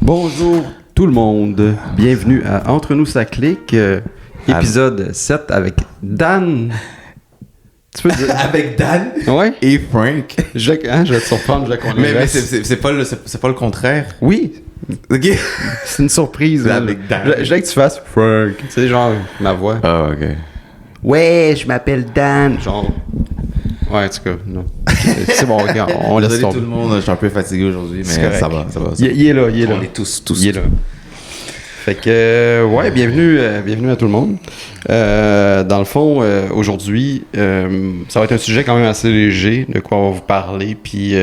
Bonjour tout le monde, bienvenue à Entre nous ça clique, épisode 7 avec Dan. Tu peux dire avec Dan ouais? Et Frank. Je vais te surprendre, je vais qu'on mais c'est pas le contraire. Oui, Ok. c'est une surprise. Avec Dan. Je veux que tu fasses Frank, tu sais, genre ma voix. Ah, ok. Ouais, je m'appelle Dan. Genre. Ouais, en tout cas, non. C'est bon, regarde, on laisse Désolé tomber. tout le monde, je suis un peu fatigué aujourd'hui, mais ça va. Il est là. On est tous. Il est là. Fait que, ouais, bienvenue à tout le monde. Dans le fond, aujourd'hui, ça va être un sujet quand même assez léger, de quoi on va vous parler. Puis, tu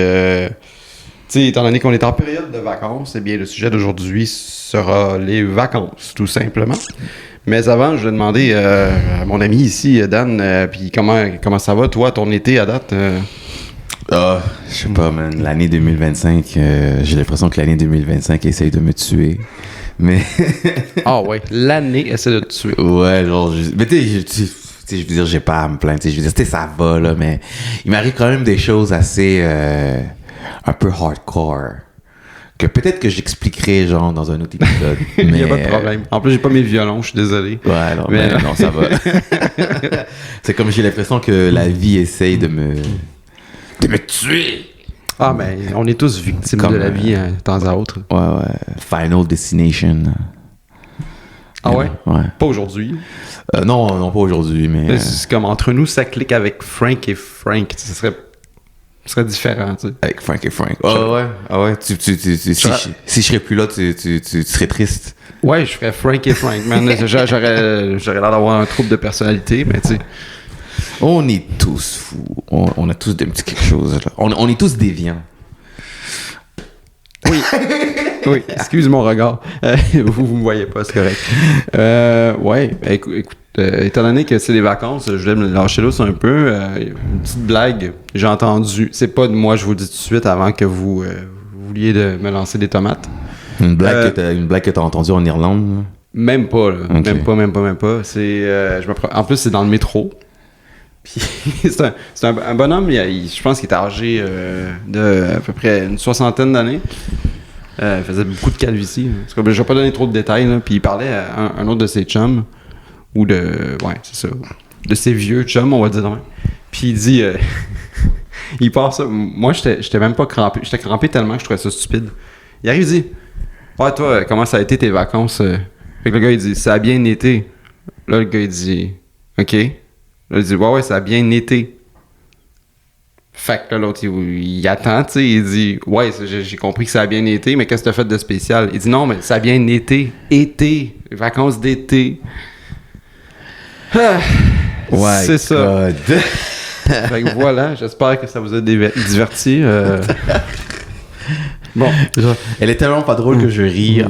sais, étant donné qu'on est en période de vacances, eh bien, le sujet d'aujourd'hui sera les vacances, tout simplement. Mais avant, je vais demander à mon ami ici, Dan, puis comment ça va, toi, ton été à date? Ah, je sais pas, man. L'année 2025, j'ai l'impression que l'année 2025 essaye de me tuer. Mais. Ah ouais, l'année essaie de te tuer. Ouais, genre. Mais tu sais, je veux dire, j'ai pas à me plaindre. Je veux dire, ça va, là, mais il m'arrive quand même des choses assez. Un peu hardcore. Que peut-être que j'expliquerai, genre, dans un autre épisode. Il n'y a pas de problème. En plus, j'ai pas mes violons, je suis désolé. Ouais, non, mais non, ça va. C'est comme j'ai l'impression que la vie essaye de me tuer. Ah, mais on est tous victimes Comme, de la vie de temps à autre. Ouais. Final Destination. Ah ouais? Ouais. Pas aujourd'hui. Non, pas aujourd'hui, mais... C'est comme entre nous, ça clique avec Frank et Frank. Ce serait différent, tu sais. Avec Frank et Frank. Ah ouais. Si je serais plus là, tu serais triste. Ouais, je ferais Frank et Frank, man. J'aurais l'air d'avoir un trouble de personnalité, mais tu sais. On est tous fous. On a tous des petits quelque chose. Là. On est tous déviants. Oui, excuse mon regard. Vous me voyez pas, c'est correct. Ouais, écoute, étant donné que c'est les vacances, je voulais me lâcher l'os un peu. Une petite blague, j'ai entendu. C'est pas de moi, je vous le dis tout de suite avant que vous vouliez me lancer des tomates. Une blague que t'as entendue en Irlande? Même pas, là. Okay. Même pas. C'est, en plus, c'est dans le métro. Puis c'est un bonhomme, je pense qu'il était âgé de à peu près une 60aine d'années. Il faisait beaucoup de calvitie. Je vais pas donner trop de détails, là. Puis il parlait à un autre de ses chums, ou de ses vieux chums, on va dire. Puis il dit, il part ça. Moi, j'étais même pas crampé. J'étais crampé tellement que je trouvais ça stupide. Il arrive, il dit, ouais, toi, comment ça a été tes vacances? Fait que le gars, il dit, ça a bien été. Là, le gars, il dit, OK. Là, il dit, ouais, ça a bien été. Fait que là, l'autre, il attend, tu sais, il dit, ouais, j'ai compris que ça a bien été, mais qu'est-ce que t'as fait de spécial? Il dit, non, mais ça a bien été. Été. Vacances d'été. Ouais, c'est ça. Fait que voilà, j'espère que ça vous a diverti. Bon. Elle est tellement pas drôle que je ris.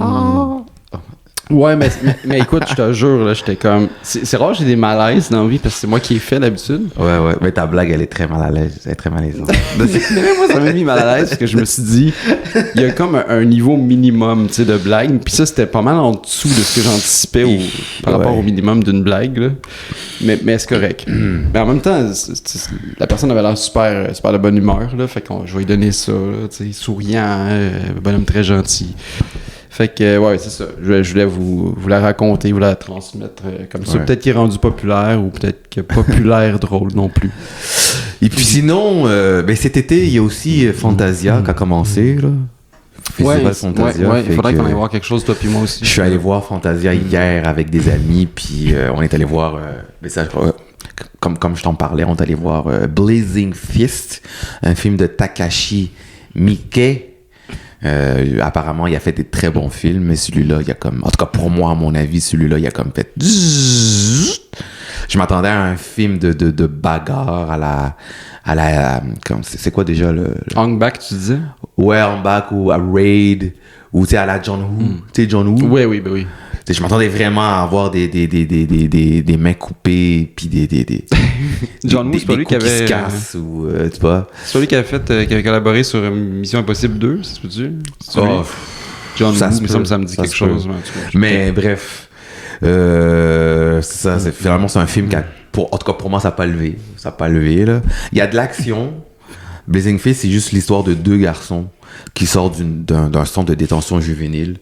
Ouais, mais écoute, je te jure, là, j'étais comme... C'est rare, j'ai des malaises dans la vie, parce que c'est moi qui ai fait d'habitude. Ouais, mais ta blague, elle est très mal à l'aise. Elle est très malaisante. Moi, ça m'a mis mal à l'aise, parce que je me suis dit, il y a comme un niveau minimum, tu sais, de blague, puis ça, c'était pas mal en dessous de ce que j'anticipais par rapport au minimum d'une blague, là. Mais c'est correct. Mais en même temps, la personne avait l'air super de bonne humeur, là, fait que je vais lui donner ça, là, tu sais, souriant, bonhomme très gentil. Fait que, ouais, c'est ça. Je voulais vous la raconter, vous la transmettre comme ça. Peut-être qu'il est rendu populaire ou peut-être que populaire drôle non plus. Et puis sinon, cet été, il y a aussi Fantasia qui a commencé, là. Festival Fantasia. Ouais, il faudrait qu'on aille voir quelque chose, toi puis moi aussi. Je suis allé voir Fantasia hier avec des amis, puis on est allé voir, comme je t'en parlais, on est allé voir Blazing Fist, un film de Takashi Miike. Apparemment, il a fait des très bons films, mais celui-là, il y a comme... En tout cas, pour moi, à mon avis, celui-là, il a comme fait... Je m'attendais à un film de bagarre à la c'est quoi déjà le... Hang Back, tu disais? Ouais, Hang Back ou à Raid, ou tu sais, à la John Woo. Tu sais, John Woo? Oui. Je m'attendais vraiment à avoir des mains coupées, puis des John Woo, c'est pas lui qui avait... se cassent, ou, tu vois. C'est pas lui qui avait collaboré sur Mission Impossible 2, c'est tu? Oh, John Woo, ça me me semble que ça me dit quelque chose. Mais bref, Finalement, c'est un film qui a, en tout cas pour moi, ça n'a pas levé. Ça n'a pas levé, là. Il y a de l'action. Blazing Fist, c'est juste l'histoire de 2 garçons qui sortent d'un centre de détention juvénile.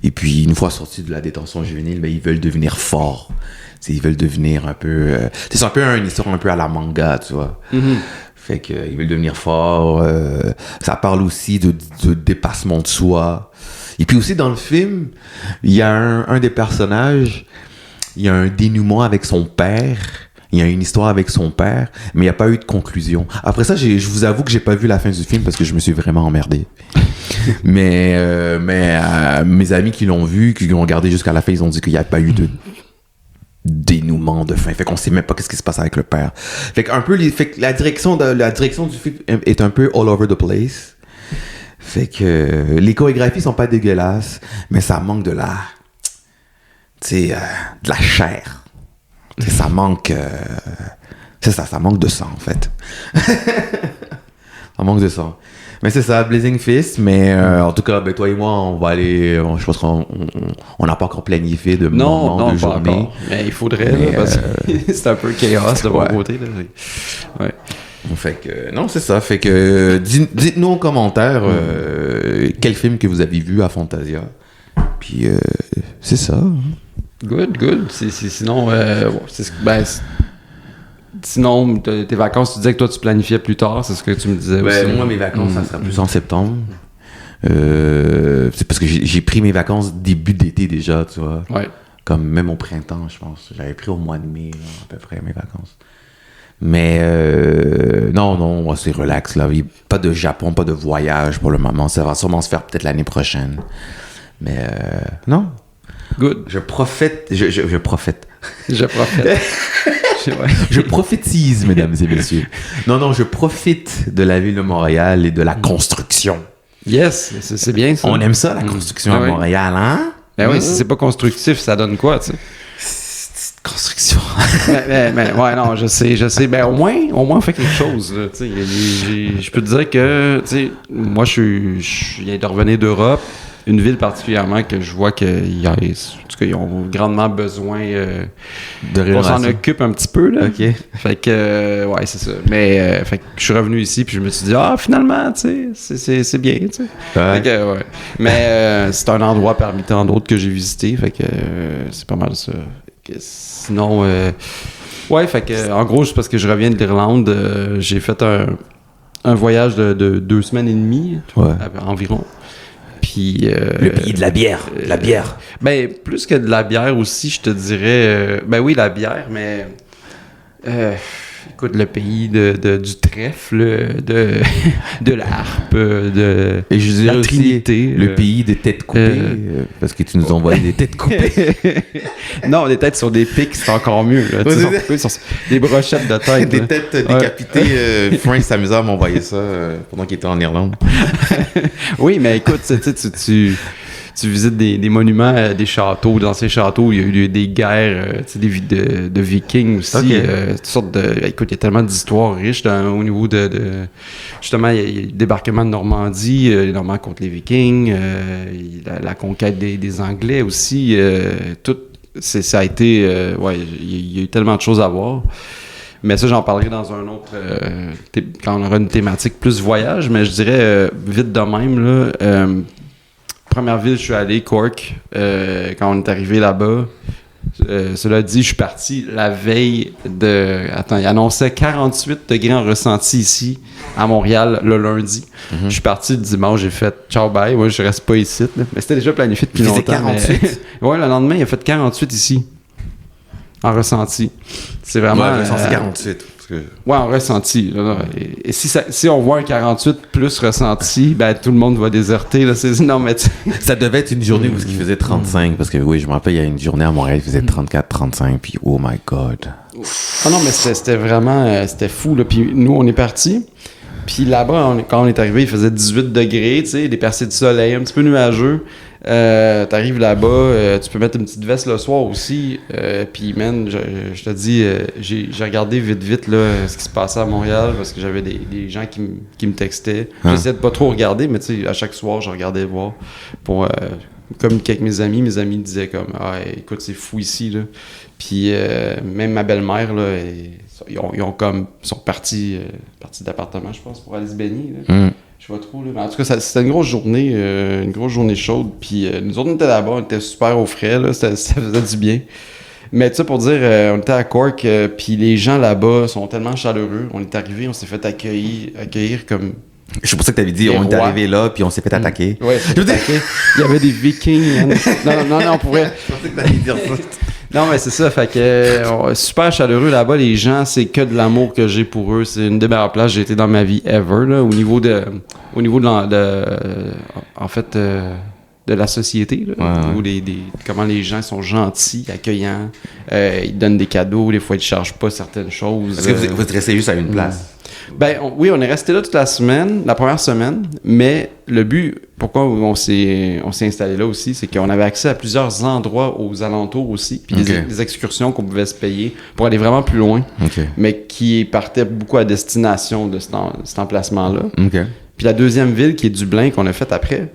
Et puis, une fois sortis de la détention juvénile, ben, ils veulent devenir forts. Ils veulent devenir un peu... c'est un peu une histoire un peu à la manga, tu vois. Fait qu'ils veulent devenir forts. Ça parle aussi de dépassement de soi. Et puis aussi, dans le film, il y a un des personnages, il y a un dénouement avec son père. Il y a une histoire avec son père, mais il n'y a pas eu de conclusion. Après ça, je vous avoue que j'ai pas vu la fin du film parce que je me suis vraiment emmerdé. mais mes amis qui l'ont vu, qui l'ont regardé jusqu'à la fin, ils ont dit qu'il n'y a pas eu de dénouement de fin. Fait qu'on sait même pas qu'est-ce qui se passe avec le père. Fait que la direction du film est un peu all over the place. Fait que les chorégraphies sont pas dégueulasses, mais ça manque de la chair. Ça manque... c'est ça, ça manque de sang, en fait. Ça manque de sang. Mais c'est ça, Blazing Fist. Mais en tout cas, ben, toi et moi, on va aller... je pense qu'on n'a pas encore planifié de moment de journée. Encore. Mais il faudrait, là, parce que c'est un peu chaos de mon côté. Là. Ouais. Fait que... Non, c'est ça. Fait que dites-nous en commentaire quel film que vous avez vu à Fantasia. Puis c'est ça. Good. Sinon, sinon, tes vacances, tu disais que toi, tu planifiais plus tard, c'est ce que tu me disais aussi. Moi, mes vacances, ça sera plus en septembre. C'est parce que j'ai pris mes vacances début d'été déjà, tu vois. Ouais. Comme même au printemps, je pense. J'avais pris au mois de mai, là, à peu près, mes vacances. Mais non, c'est relax, là. Pas de Japon, pas de voyage pour le moment. Ça va sûrement se faire peut-être l'année prochaine. Mais non. Good. Je profite. Je profite. Je prophétise, mesdames et messieurs. Non, je profite de la ville de Montréal et de la construction. Yes, c'est bien ça. On aime ça, la construction à Montréal, hein? Ben oui, si c'est pas constructif, ça donne quoi, tu sais? Construction. Ouais, non, je sais. Ben, au moins, on fait quelque chose, là, tu sais. Je peux te dire que, tu sais, moi, je viens de revenir d'Europe. Une ville particulièrement que je vois qu'ils ont grandement besoin de rénovation. On s'en occupe un petit peu, là. OK. Fait que, ouais, c'est ça. Mais, fait que je suis revenu ici, puis je me suis dit, finalement, tu sais, c'est bien, tu sais. Ouais. Fait que, ouais. Mais c'est un endroit parmi tant d'autres que j'ai visité, fait que c'est pas mal ça. Sinon, ouais, fait que, en gros, c'est parce que je reviens de l'Irlande, j'ai fait un voyage de 2 semaines et demie, environ. Puis, le pays de la bière. La bière. Ben, plus que de la bière aussi, je te dirais... ben oui, la bière, mais... écoute, le pays du trèfle, de la harpe, de et je dirais la Trinité. Le pays des têtes coupées, parce que tu nous envoies des têtes coupées. Non, des têtes sur des pics, c'est encore mieux. Là. Sur des brochettes de tête. Des têtes décapitées. Frank s'amusait à m'envoyer ça pendant qu'il était en Irlande. Oui, mais écoute, tu visites des monuments, des châteaux. Dans ces châteaux, il y a eu des guerres, de vikings aussi. Okay. Toutes sortes de... Écoute, il y a tellement d'histoires riches au niveau de... Justement, il y a le débarquement de Normandie, les Normands contre les vikings, la conquête des Anglais aussi. Ça a été... il y a eu tellement de choses à voir. Mais ça, j'en parlerai dans un autre... quand on aura une thématique plus voyage. Mais je dirais, vite de même, là... Première ville, je suis allé, Cork, quand on est arrivé là-bas. Cela dit, je suis parti la veille de... Attends, il annonçait 48 degrés en ressenti ici, à Montréal, le lundi. Je suis parti le dimanche, j'ai fait « Ciao, bye ». Moi, je reste pas ici. Là. Mais c'était déjà planifié depuis longtemps. 48? Mais... ouais, le lendemain, il a fait 48 ici, en ressenti. C'est vraiment... Ouais, ressenti 48. Ouais, en ressenti. Là. Et si on voit un 48 plus ressenti, ben tout le monde va déserter. Là. Non, mais ça devait être une journée où il faisait 35, parce que oui, je me rappelle, il y a une journée à Montréal, il faisait 34, 35, puis oh my God. Ah non, mais c'était vraiment... c'était fou. Là. Puis nous, on est partis. Puis là-bas, quand on est arrivé, il faisait 18 degrés, tu sais, des percées de soleil, un petit peu nuageux. T'arrives là-bas, tu peux mettre une petite veste le soir aussi. Puis, man, je te dis, j'ai regardé vite là, ce qui se passait à Montréal parce que j'avais des gens qui me textaient. J'essayais de pas trop regarder, mais tu sais, à chaque soir, je regardais voir pour communiquer avec mes amis disaient comme « Ah, écoute, c'est fou ici, là. » Puis même ma belle-mère, là, ils sont partis d'appartement, je pense, pour aller se baigner, là. Je sais pas trop, là. Mais en tout cas, c'était une grosse journée chaude. Puis nous autres, on était là-bas, on était super au frais, là. Ça faisait du bien. Mais tu sais, pour dire, on était à Cork, puis les gens là-bas sont tellement chaleureux. On est arrivé, on s'est fait accueillir comme... Je pensais que t'avais dit, on est arrivé là, puis on s'est fait attaquer. Ouais, il y avait des Vikings. Non, on pourrait... Je pensais que t'allais dire ça. Non, mais c'est ça, fait que super chaleureux là-bas, les gens, c'est que de l'amour que j'ai pour eux, c'est une des meilleures places que j'ai été dans ma vie ever, là, au niveau de la société, là, au niveau comment les gens sont gentils, accueillants, ils donnent des cadeaux, des fois ils ne chargent pas certaines choses. Est-ce que vous êtes resté juste à une place? Oui, on est resté là toute la première semaine, mais le but, pourquoi on s'est installé là aussi, c'est qu'on avait accès à plusieurs endroits aux alentours aussi, puis des excursions qu'on pouvait se payer pour aller vraiment plus loin, mais qui partaient beaucoup à destination de cet emplacement-là. Puis la deuxième ville, qui est Dublin, qu'on a faite après,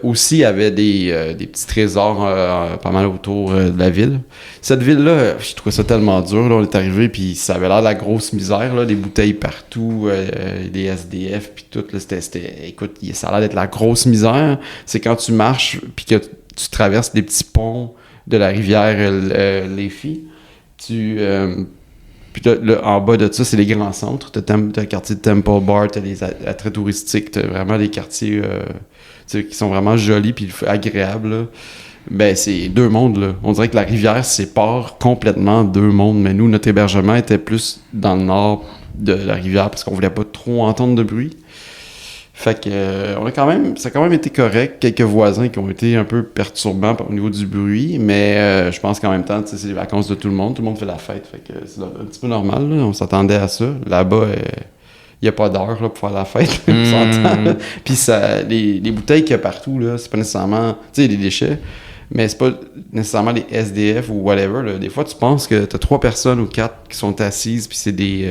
aussi avait des petits trésors pas mal autour de la ville. Cette ville-là, je trouvais ça tellement dur. Là, on est arrivé, puis ça avait l'air de la grosse misère, là, des bouteilles partout, des SDF, puis tout. Là, écoute, ça a l'air d'être la grosse misère. C'est quand tu marches, puis que tu traverses des petits ponts de la rivière Liffey. Puis là, en bas de ça, c'est les grands centres. T'as le quartier de Temple Bar, t'as les attraits touristiques, t'as vraiment des quartiers qui sont vraiment jolis puis agréables. Là. Ben, c'est deux mondes, là. On dirait que la rivière sépare complètement deux mondes, mais nous, notre hébergement était plus dans le nord de la rivière parce qu'on voulait pas trop entendre de bruit. Fait que ça a quand même été correct. Quelques voisins qui ont été un peu perturbants au niveau du bruit, mais je pense qu'en même temps, c'est les vacances de tout le monde fait la fête. Fait que c'est un petit peu normal, là. On s'attendait à ça. Là-bas, il n'y a pas d'heure là, pour faire la fête, on s'entend. Puis les bouteilles qu'il y a partout, là, c'est pas nécessairement... Tu sais, des déchets, mais c'est pas nécessairement les SDF ou whatever. Là. Des fois, tu penses que t'as 3 personnes ou 4 qui sont assises, puis c'est des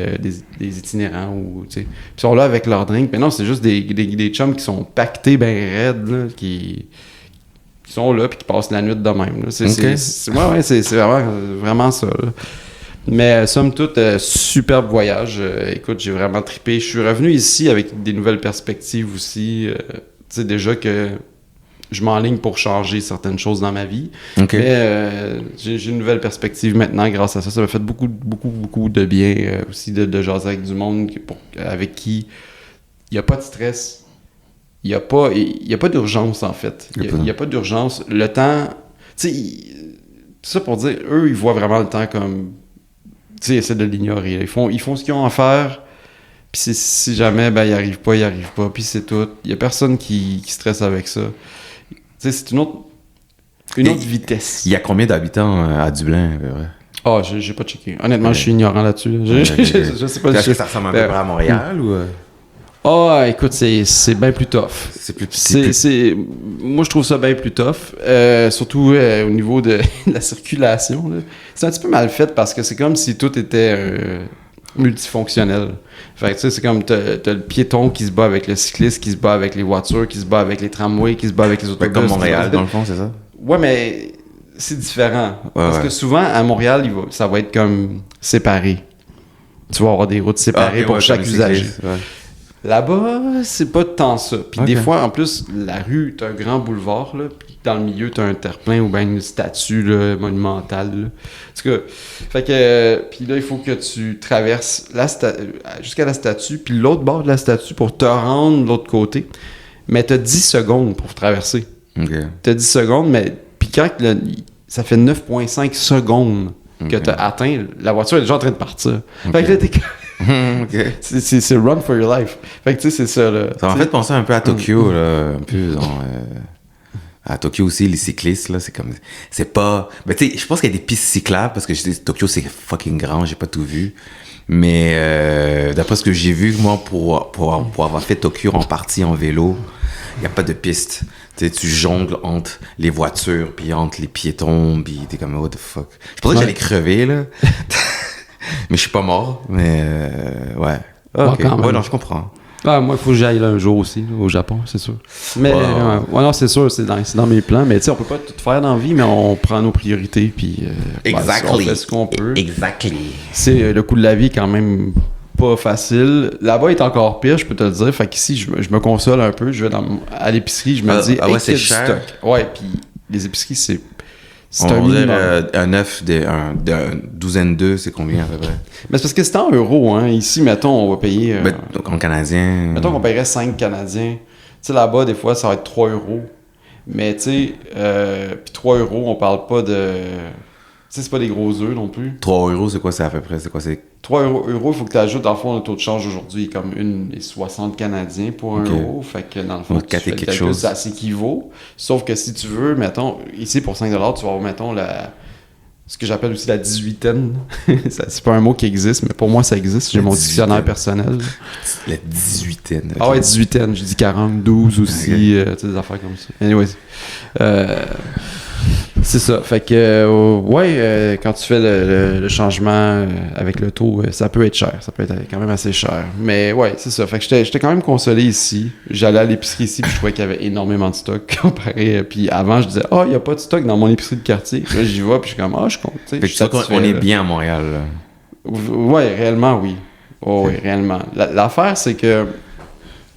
itinérants, ou tu sais, puis ils sont là avec leur drink. Mais non, c'est juste des chums qui sont pactés ben raides, là, qui sont là, puis qui passent la nuit de même. Là. C'est vraiment ça, là. Mais somme toute, superbe voyage. Écoute, j'ai vraiment trippé. Je suis revenu ici avec des nouvelles perspectives aussi. Tu sais, déjà que je m'enligne pour changer certaines choses dans ma vie. Mais j'ai une nouvelle perspective maintenant grâce à ça. Ça m'a fait beaucoup, beaucoup, beaucoup de bien aussi de jaser avec du monde avec qui il n'y a pas de stress. Il n'y a pas d'urgence, en fait. Il n'y a pas d'urgence. Le temps... Tu sais, tout ça pour dire, eux, ils voient vraiment le temps comme... Tu sais, ils essaient de l'ignorer. Ils font ce qu'ils ont à faire, puis si jamais, ben, ils arrivent pas, puis c'est tout. Il y a personne qui stresse avec ça. Tu sais, c'est une autre vitesse. Il y a combien d'habitants à Dublin, à peu près? Ah, j'ai pas checké. Honnêtement, je suis ignorant là-dessus. Là. Je sais pas. Est-ce que ça ressemble un peu près à Montréal, ou... Ah, écoute, c'est bien plus tough. Moi, je trouve ça bien plus tough. Surtout au niveau de la circulation. Là. C'est un petit peu mal fait parce que c'est comme si tout était multifonctionnel. Fait que tu sais, c'est comme t'as le piéton qui se bat avec le cycliste, qui se bat avec les voitures, qui se bat avec les tramways, qui se bat avec les autobus. Comme Montréal, dans le fond, c'est ça? Ouais, mais c'est différent. Parce que souvent, à Montréal, ça va être comme séparé. Tu vas avoir des routes séparées pour chaque usager. Là-bas, c'est pas tant ça. Puis des fois, en plus, la rue, t'as un grand boulevard, là, puis dans le milieu, t'as un terre-plein ou bien une statue là, monumentale. Là. En tout cas, fait que... puis là, il faut que tu traverses jusqu'à la statue, puis l'autre bord de la statue pour te rendre de l'autre côté. Mais t'as 10 secondes pour traverser. T'as 10 secondes, mais... Puis quand ça fait 9,5 secondes que t'as atteint, la voiture est déjà en train de partir. Fait que là, t'es... C'est run for your life. Fait que tu sais, c'est ça là. Ça m'a fait penser un peu à Tokyo, là, un peu à Tokyo aussi, les cyclistes là, c'est pas. Ben tu sais, je pense qu'il y a des pistes cyclables parce que Tokyo c'est fucking grand, j'ai pas tout vu. Mais d'après ce que j'ai vu, moi pour avoir fait Tokyo en partie en vélo, il y a pas de piste. Tu jongles entre les voitures puis entre les piétons, puis t'es comme what the fuck. Je pensais que j'allais crever là. Mais je suis pas mort, mais ouais. Okay. Ouais, non, je comprends. Ah, moi, il faut que j'aille là un jour aussi, là, au Japon, c'est sûr. Mais, Wow. non, c'est sûr, c'est dans mes plans. Mais tu sais, on peut pas tout faire dans la vie, mais on prend nos priorités, puis on fait ce qu'on peut. Exactly. C'est le coût de la vie, quand même, pas facile. Là-bas, il est encore pire, je peux te le dire. Fait qu'ici, je me console un peu. Je vais à l'épicerie, je me dis, ouais, c'est qu'il y a du cher. stock. Ouais, puis les épiceries, c'est On un va dire minimum. un œuf d'un douzaine d'œufs, c'est combien à peu près? Mais c'est parce que c'est en euros, hein. Ici, mettons, on va payer. Donc en canadien. Mettons qu'on paierait 5 Canadiens. Tu sais, là-bas, des fois, ça va être 3 euros. Mais tu sais, puis 3 euros, on parle pas de. Tu sais, c'est pas des gros œufs non plus. 3 euros, c'est quoi, c'est à peu près? C'est quoi, c'est 3 euros, il faut que tu ajoutes, dans le fond, le taux de change aujourd'hui est comme 1,60 Canadiens pour 1 Ok. euro. Fait que dans le fond, Donc, tu fais le quelque calcul, chose. ça s'équivaut. Sauf que si tu veux, mettons, ici pour 5$, tu vas avoir, mettons, ce que j'appelle aussi la 18aine. C'est pas un mot qui existe, mais pour moi, ça existe. J'ai La mon 18aine. dictionnaire personnel. la 18aine? Ah ouais, 18aine, j'ai dit 40, 12 aussi, tu sais, des affaires comme ça. Anyways. C'est ça. Fait que, quand tu fais le changement avec le taux, ça peut être cher. Ça peut être quand même assez cher. Mais ouais, c'est ça. Fait que j'étais quand même consolé ici. J'allais à l'épicerie ici, puis je trouvais qu'il y avait énormément de stock comparé. Puis avant, je disais, il n'y a pas de stock dans mon épicerie de quartier. Là, j'y vais, puis je suis comme, je compte. Fait que tu sais qu'on est bien à Montréal, là. Ouais, réellement, oui. Oui, réellement. L'affaire, c'est que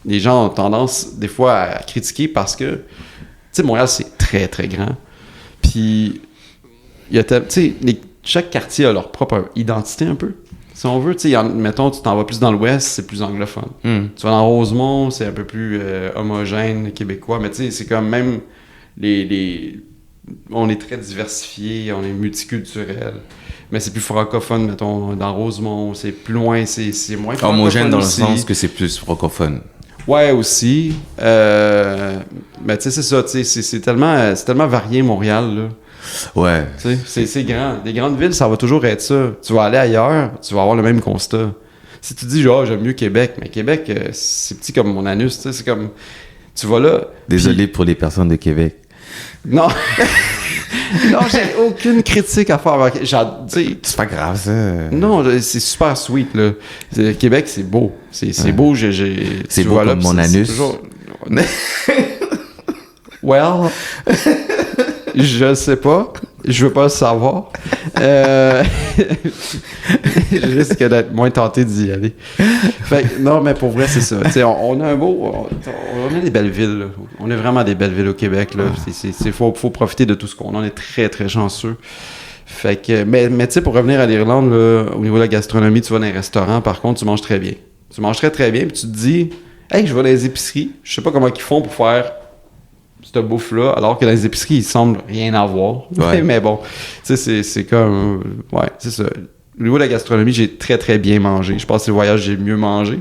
les gens ont tendance, des fois, à critiquer parce que, tu sais, Montréal, c'est très, très grand. Puis, il y a, tu sais, chaque quartier a leur propre identité un peu. Si on veut, tu sais, mettons, tu t'en vas plus dans l'ouest, c'est plus anglophone. Tu vas dans Rosemont, c'est un peu plus homogène, québécois. Mais tu sais, c'est comme même on est très diversifié, on est multiculturel. Mais c'est plus francophone, mettons, dans Rosemont, c'est plus loin, c'est moins francophone. Homogène dans le aussi. sens que c'est plus francophone. Ouais, aussi. Mais tu sais, c'est ça, tu sais, c'est tellement varié, Montréal, là. Ouais. Tu sais, c'est grand. Des grandes villes, ça va toujours être ça. Tu vas aller ailleurs, tu vas avoir le même constat. Si tu dis, j'aime mieux Québec, mais Québec, c'est petit comme mon anus, tu sais, c'est comme... Tu vas là... Désolé pour les personnes de Québec. Non! Non, j'ai aucune critique à faire. C'est pas grave, ça. Non, c'est super sweet, là. Québec, c'est beau. C'est beau, C'est beau vois, là, comme mon c'est anus. toujours... Well... Je sais pas. Je veux pas le savoir. Je risque d'être moins tenté d'y aller. Fait que, non, mais pour vrai, c'est ça. T'sais, on a un beau... On a des belles villes, là. On a vraiment des belles villes au Québec, là. Faut profiter de tout ce qu'on a. On est très, très chanceux. Fait que... Mais tu sais, pour revenir à l'Irlande, là, au niveau de la gastronomie, tu vas dans les restaurants, par contre, tu manges très bien. Tu manges très, très bien, puis tu te dis... Hey, je vais dans les épiceries. Je sais pas comment ils font pour faire... cette bouffe-là, alors que dans les épiceries, il semble rien avoir. Ouais. Mais bon, tu sais, c'est comme... ouais, c'est ça. Au niveau de la gastronomie, j'ai très, très bien mangé. Je pense que c'est le voyage j'ai mieux mangé.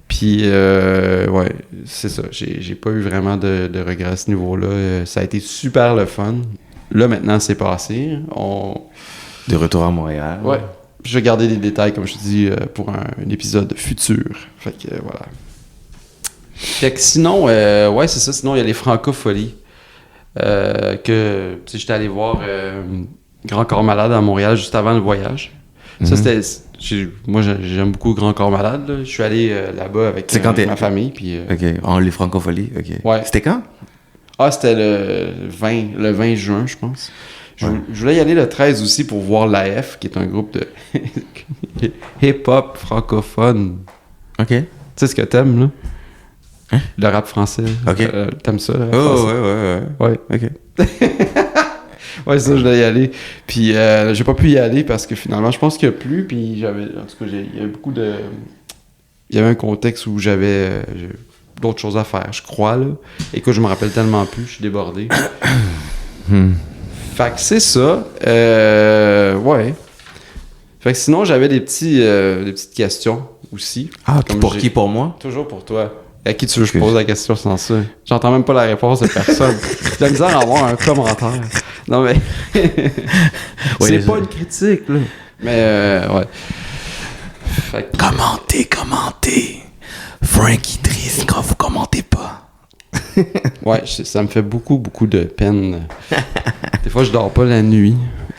Puis, ouais, c'est ça. J'ai pas eu vraiment de regrets à ce niveau-là. Ça a été super le fun. Là, maintenant, c'est passé. De retour à Montréal. Ouais. Je vais garder des détails, comme je te dis, pour un épisode futur. Fait que, voilà. Fait que sinon, ouais, c'est ça. Sinon, il y a les francopholies. Que, tu sais, j'étais allé voir Grand Corps Malade à Montréal juste avant le voyage. Ça, c'était... Moi, j'aime beaucoup Grand Corps Malade. Là. Je suis allé là-bas avec ma famille. Puis, OK. Les francopholies, OK. Ouais. C'était quand? Ah, c'était le 20 juin, je pense. Je voulais y aller le 13 aussi pour voir l'AF, qui est un groupe de hip-hop francophone. OK. Tu sais ce que t'aimes, là? Hein? Le rap français. OK. T'aimes ça, le rap Oh, français? ouais. Ouais. OK. Ouais, ça, je voulais y aller. Puis, j'ai pas pu y aller parce que finalement, je pense qu'il y a plu. Puis, en tout cas, il y avait beaucoup de... Il y avait un contexte où j'avais d'autres choses à faire, je crois, là. Écoute, je me rappelle tellement plus, je suis débordé. Fait que c'est ça. Ouais. Fait que sinon, j'avais des petites questions aussi. Ah, Comme pour qui? Pour moi? Toujours pour toi. À qui tu veux que je pose la question sans ça? J'entends même pas la réponse de personne. J'ai la misère à avoir un commentaire. Non, mais... c'est pas une critique, là. Mais, ouais. Fait que... Commentez. Frankie triste quand vous commentez pas. Ouais, ça me fait beaucoup, beaucoup de peine. Des fois, je dors pas la nuit.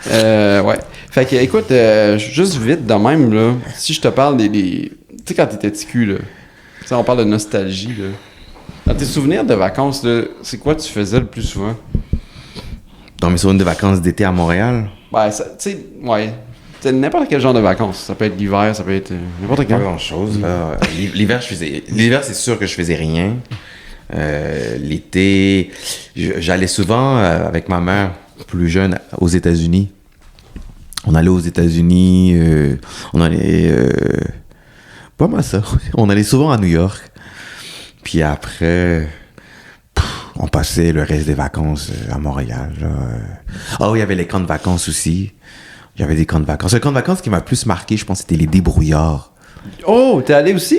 Ouais. Fait que, écoute, juste vite de même, là, si je te parle des... Tu sais, quand t'étais petit cul, là, Tu sais, on parle de nostalgie, là. Dans tes souvenirs de vacances, là, c'est quoi tu faisais le plus souvent? Dans mes souvenirs de vacances d'été à Montréal, Ben, tu sais, ouais. C'est n'importe quel genre de vacances. Ça peut être l'hiver, ça peut être n'importe pas quel. grand-chose. Là. L'hiver, c'est sûr que je faisais rien. L'été, j'allais souvent avec ma mère, plus jeune, aux États-Unis. On allait aux États-Unis, on allait... pas mal ça. On allait souvent à New York. Puis après... on passait le reste des vacances à Montréal. Ah oui, il y avait les camps de vacances aussi. Il y avait des camps de vacances. Le camp de vacances qui m'a plus marqué, je pense, c'était les débrouillards. Oh, t'es allé aussi?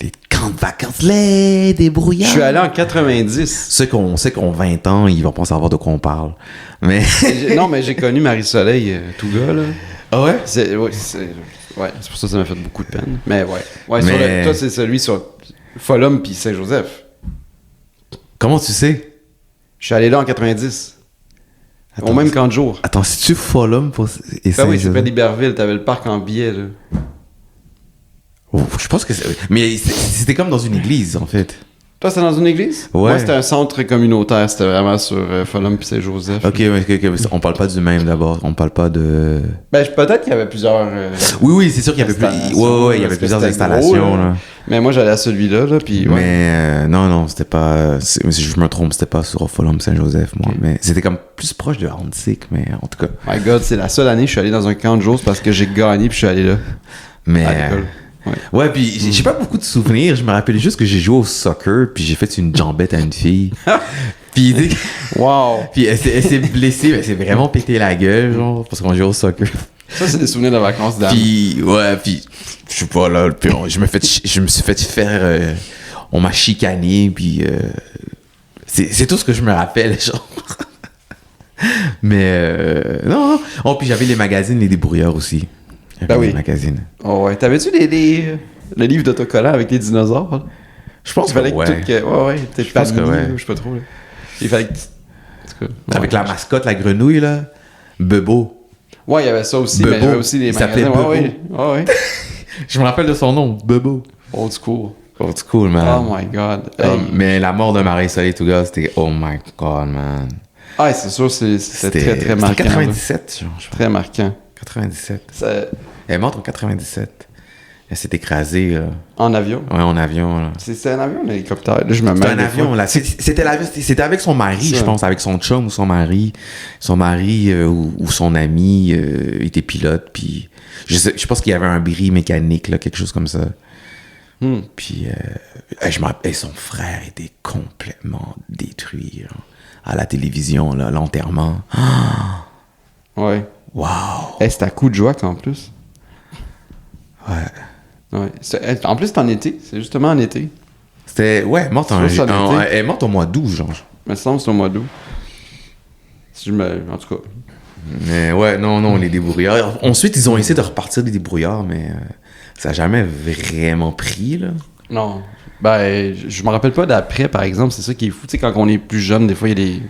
Les camps de vacances, les débrouillards. Je suis allé en 90. Ceux qui ont 20 ans, ils vont pas savoir de quoi on parle. Mais... Non, mais j'ai connu Marie-Soleil, tout gars, là. Ah ouais? C'est pour ça que ça m'a fait beaucoup de peine. Mais ouais. Ouais, Mais- toi, c'est celui sur Folum puis Saint-Joseph. Comment tu sais? Je suis allé là en 90. Attends, Au même camp de jour. Attends, si tu Folum pour... et Ben oui, c'est Saint-Joseph? près d'Iberville. T'avais le parc en billet, là. Oh, je pense que c'est... Mais c'était comme dans une église, en fait. Toi, c'était dans une église? Ouais. Moi, c'était un centre communautaire. C'était vraiment sur Folum puis Saint-Joseph. Ok, on parle pas du même d'abord. On parle pas de... Ben, peut-être qu'il y avait plusieurs... Oui, c'est sûr qu'il y avait installations, il y avait parce que plusieurs c'était installations, gros, là. Mais moi, j'allais à celui-là, là, puis ouais. Mais non, c'était pas... Si je me trompe, c'était pas sur Folum Saint-Joseph, moi. Ok. Mais c'était comme plus proche de Hansick, mais en tout cas... My God, c'est la seule année que je suis allé dans un camp de jour parce que j'ai gagné puis je suis allé là, Mais... à l'école. Ouais. Ouais, puis j'ai pas beaucoup de souvenirs. Je me rappelle juste que j'ai joué au soccer, puis j'ai fait une jambette à une fille. Puis, Wow! puis elle s'est blessée, mais elle s'est vraiment pété la gueule, genre, parce qu'on jouait au soccer. Ça, c'est des souvenirs de vacances d'âme. Puis, ouais, puis, je sais pas, là, puis je me suis fait faire... on m'a chicané, puis... c'est tout ce que je me rappelle, genre. Mais, non. Oh, puis j'avais les magazines, les débrouillards aussi. J'avais Ben oui. les magazines. Oh ouais. T'avais-tu le livre d'autocollants avec les dinosaures? Là? Je pense Il fallait que ouais. Ouais, peut-être Je pense que Palmier, ouais. ou je sais pas trop. Là. Il fallait que... En tout cas, Avec ouais. la mascotte, la grenouille, là. Bebo. Ouais, il y avait ça aussi, Bebo. mais il y avait aussi les Il s'appelait magasins. Bebo. Ouais. Je me rappelle de son nom, Bebo. Old school. Oh, c'est cool, man. Oh my God. Mais la mort de Marie-Soleil, tout gars, c'était oh my god, man. Ah, c'est sûr, c'était très, très C'était marquant. 97, genre, je là. pense. Très marquant. 97. Ça- Elle est morte en 97. Elle s'est écrasée, là. En avion. Ouais, en avion, là. C'était un avion ou un hélicoptère? Là, je me C'était mêle un des avion, fois. là. C'était avec son mari, Ça. je pense, avec son chum ou son mari. Son mari ou son ami était pilote, puis je pense qu'il y avait un bris mécanique, là, quelque chose comme ça. Hmm. Puis, je me rappelle, son frère était complètement détruit, là, à la télévision, là, l'enterrement. Ouais. Wow! C'était à coup de joie en plus. Ouais. Ouais. En plus, c'est en été. C'est justement en été. C'était, ouais, morte C'est juste en été. elle est morte au mois d'août, genre. Mais ça semble que c'est au mois d'août. Si je me... En tout cas. Mais ouais, non, les débrouillards. Ensuite, ils ont essayé de repartir des débrouillards, mais ça n'a jamais vraiment pris, là. Non. Ben, je me rappelle pas d'après, par exemple. C'est ça qui est fou. Tu sais, quand on est plus jeune, des fois, il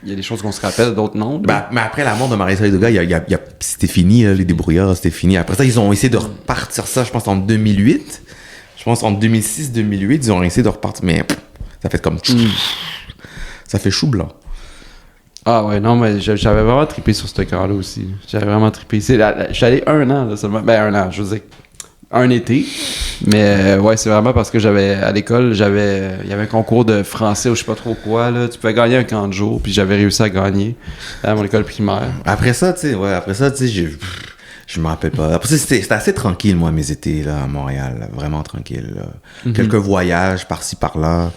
y a des choses qu'on se rappelle, d'autres non. Bah, mais après la mort de Marie-Soleil Dugas, c'était fini, là, les débrouillards, c'était fini. Après ça, ils ont essayé de repartir ça, je pense, en 2008. Je pense en 2006-2008, ils ont essayé de repartir, mais ça fait comme... Ça fait chou blanc. Ah ouais, non, mais j'avais vraiment trippé sur ce camp-là aussi. J'avais vraiment trippé. Je suis allé 1 an, là, seulement. Ben, 1 an, je veux dire. Un été. Mais ouais, c'est vraiment parce que à l'école, il y avait un concours de français ou je sais pas trop quoi, là. Tu pouvais gagner un camp de jour, puis j'avais réussi à gagner à mon école primaire. Après ça, tu sais, je me rappelle pas. Après ça, c'était assez tranquille, moi, mes étés, là, à Montréal. Là, vraiment tranquille, là. Quelques voyages par-ci, par-là.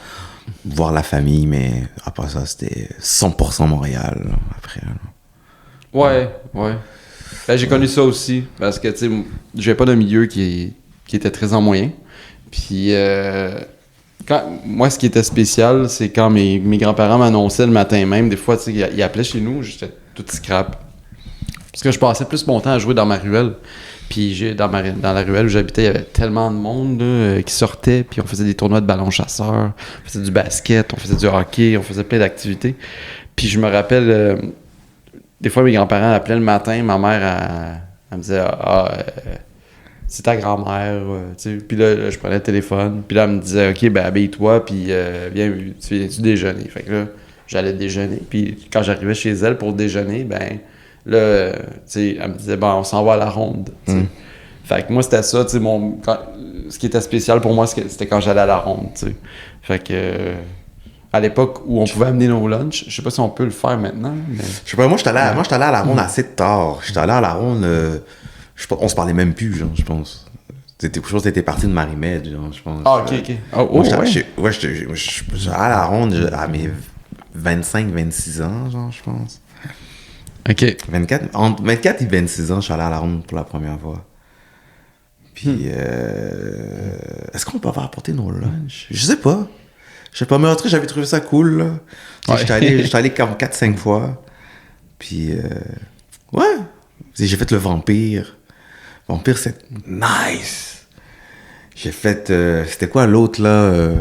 Voir la famille, mais après ça, c'était 100% Montréal, là, après. Là. Ouais. Ben, j'ai connu ça aussi, parce que, tu sais, j'ai pas d'un milieu qui était très en moyen. Puis, moi, ce qui était spécial, c'est quand mes grands-parents m'annonçaient le matin même, des fois, tu sais, ils appelaient chez nous, j'étais tout scrap. Parce que je passais plus mon temps à jouer dans ma ruelle. Puis dans la ruelle où j'habitais, il y avait tellement de monde là, qui sortait, puis on faisait des tournois de ballon chasseur, on faisait du basket, on faisait du hockey, on faisait plein d'activités. Puis je me rappelle, des fois mes grands-parents appelaient le matin, ma mère, elle me disait c'est ta grand-mère, tu sais. Puis là, je prenais le téléphone, puis là, elle me disait, OK, ben, habille-toi, puis viens-tu déjeuner? Fait que là, j'allais déjeuner, puis quand j'arrivais chez elle pour déjeuner, ben, là, tu sais, elle me disait, bon, on s'en va à la ronde, tu sais. Fait que moi, c'était ça, tu sais, ce qui était spécial pour moi, c'était quand j'allais à la ronde, tu sais. Fait que... à l'époque où on pouvait amener nos lunchs, je sais pas si on peut le faire maintenant, mais... Je sais pas, moi, j'étais allé à la ronde assez tard. J'étais allé à la ronde... on se parlait même plus, genre, je pense. Je pense que t'étais parti de Marie-Med, genre, je pense. Ah, ok. Moi, j'étais à la ronde à mes 25-26 ans, genre, je pense. Ok. Entre 24 et 26 ans, je suis allé à la ronde pour la première fois. Puis, est-ce qu'on peut avoir apporté nos lunchs? Je sais pas. Mais en tout cas, j'avais trouvé ça cool, là. Ouais. J'étais allé comme 4-5 fois. Puis, ouais. J'ai fait le vampire. Vampire, c'est nice. J'ai fait... c'était quoi l'autre, là?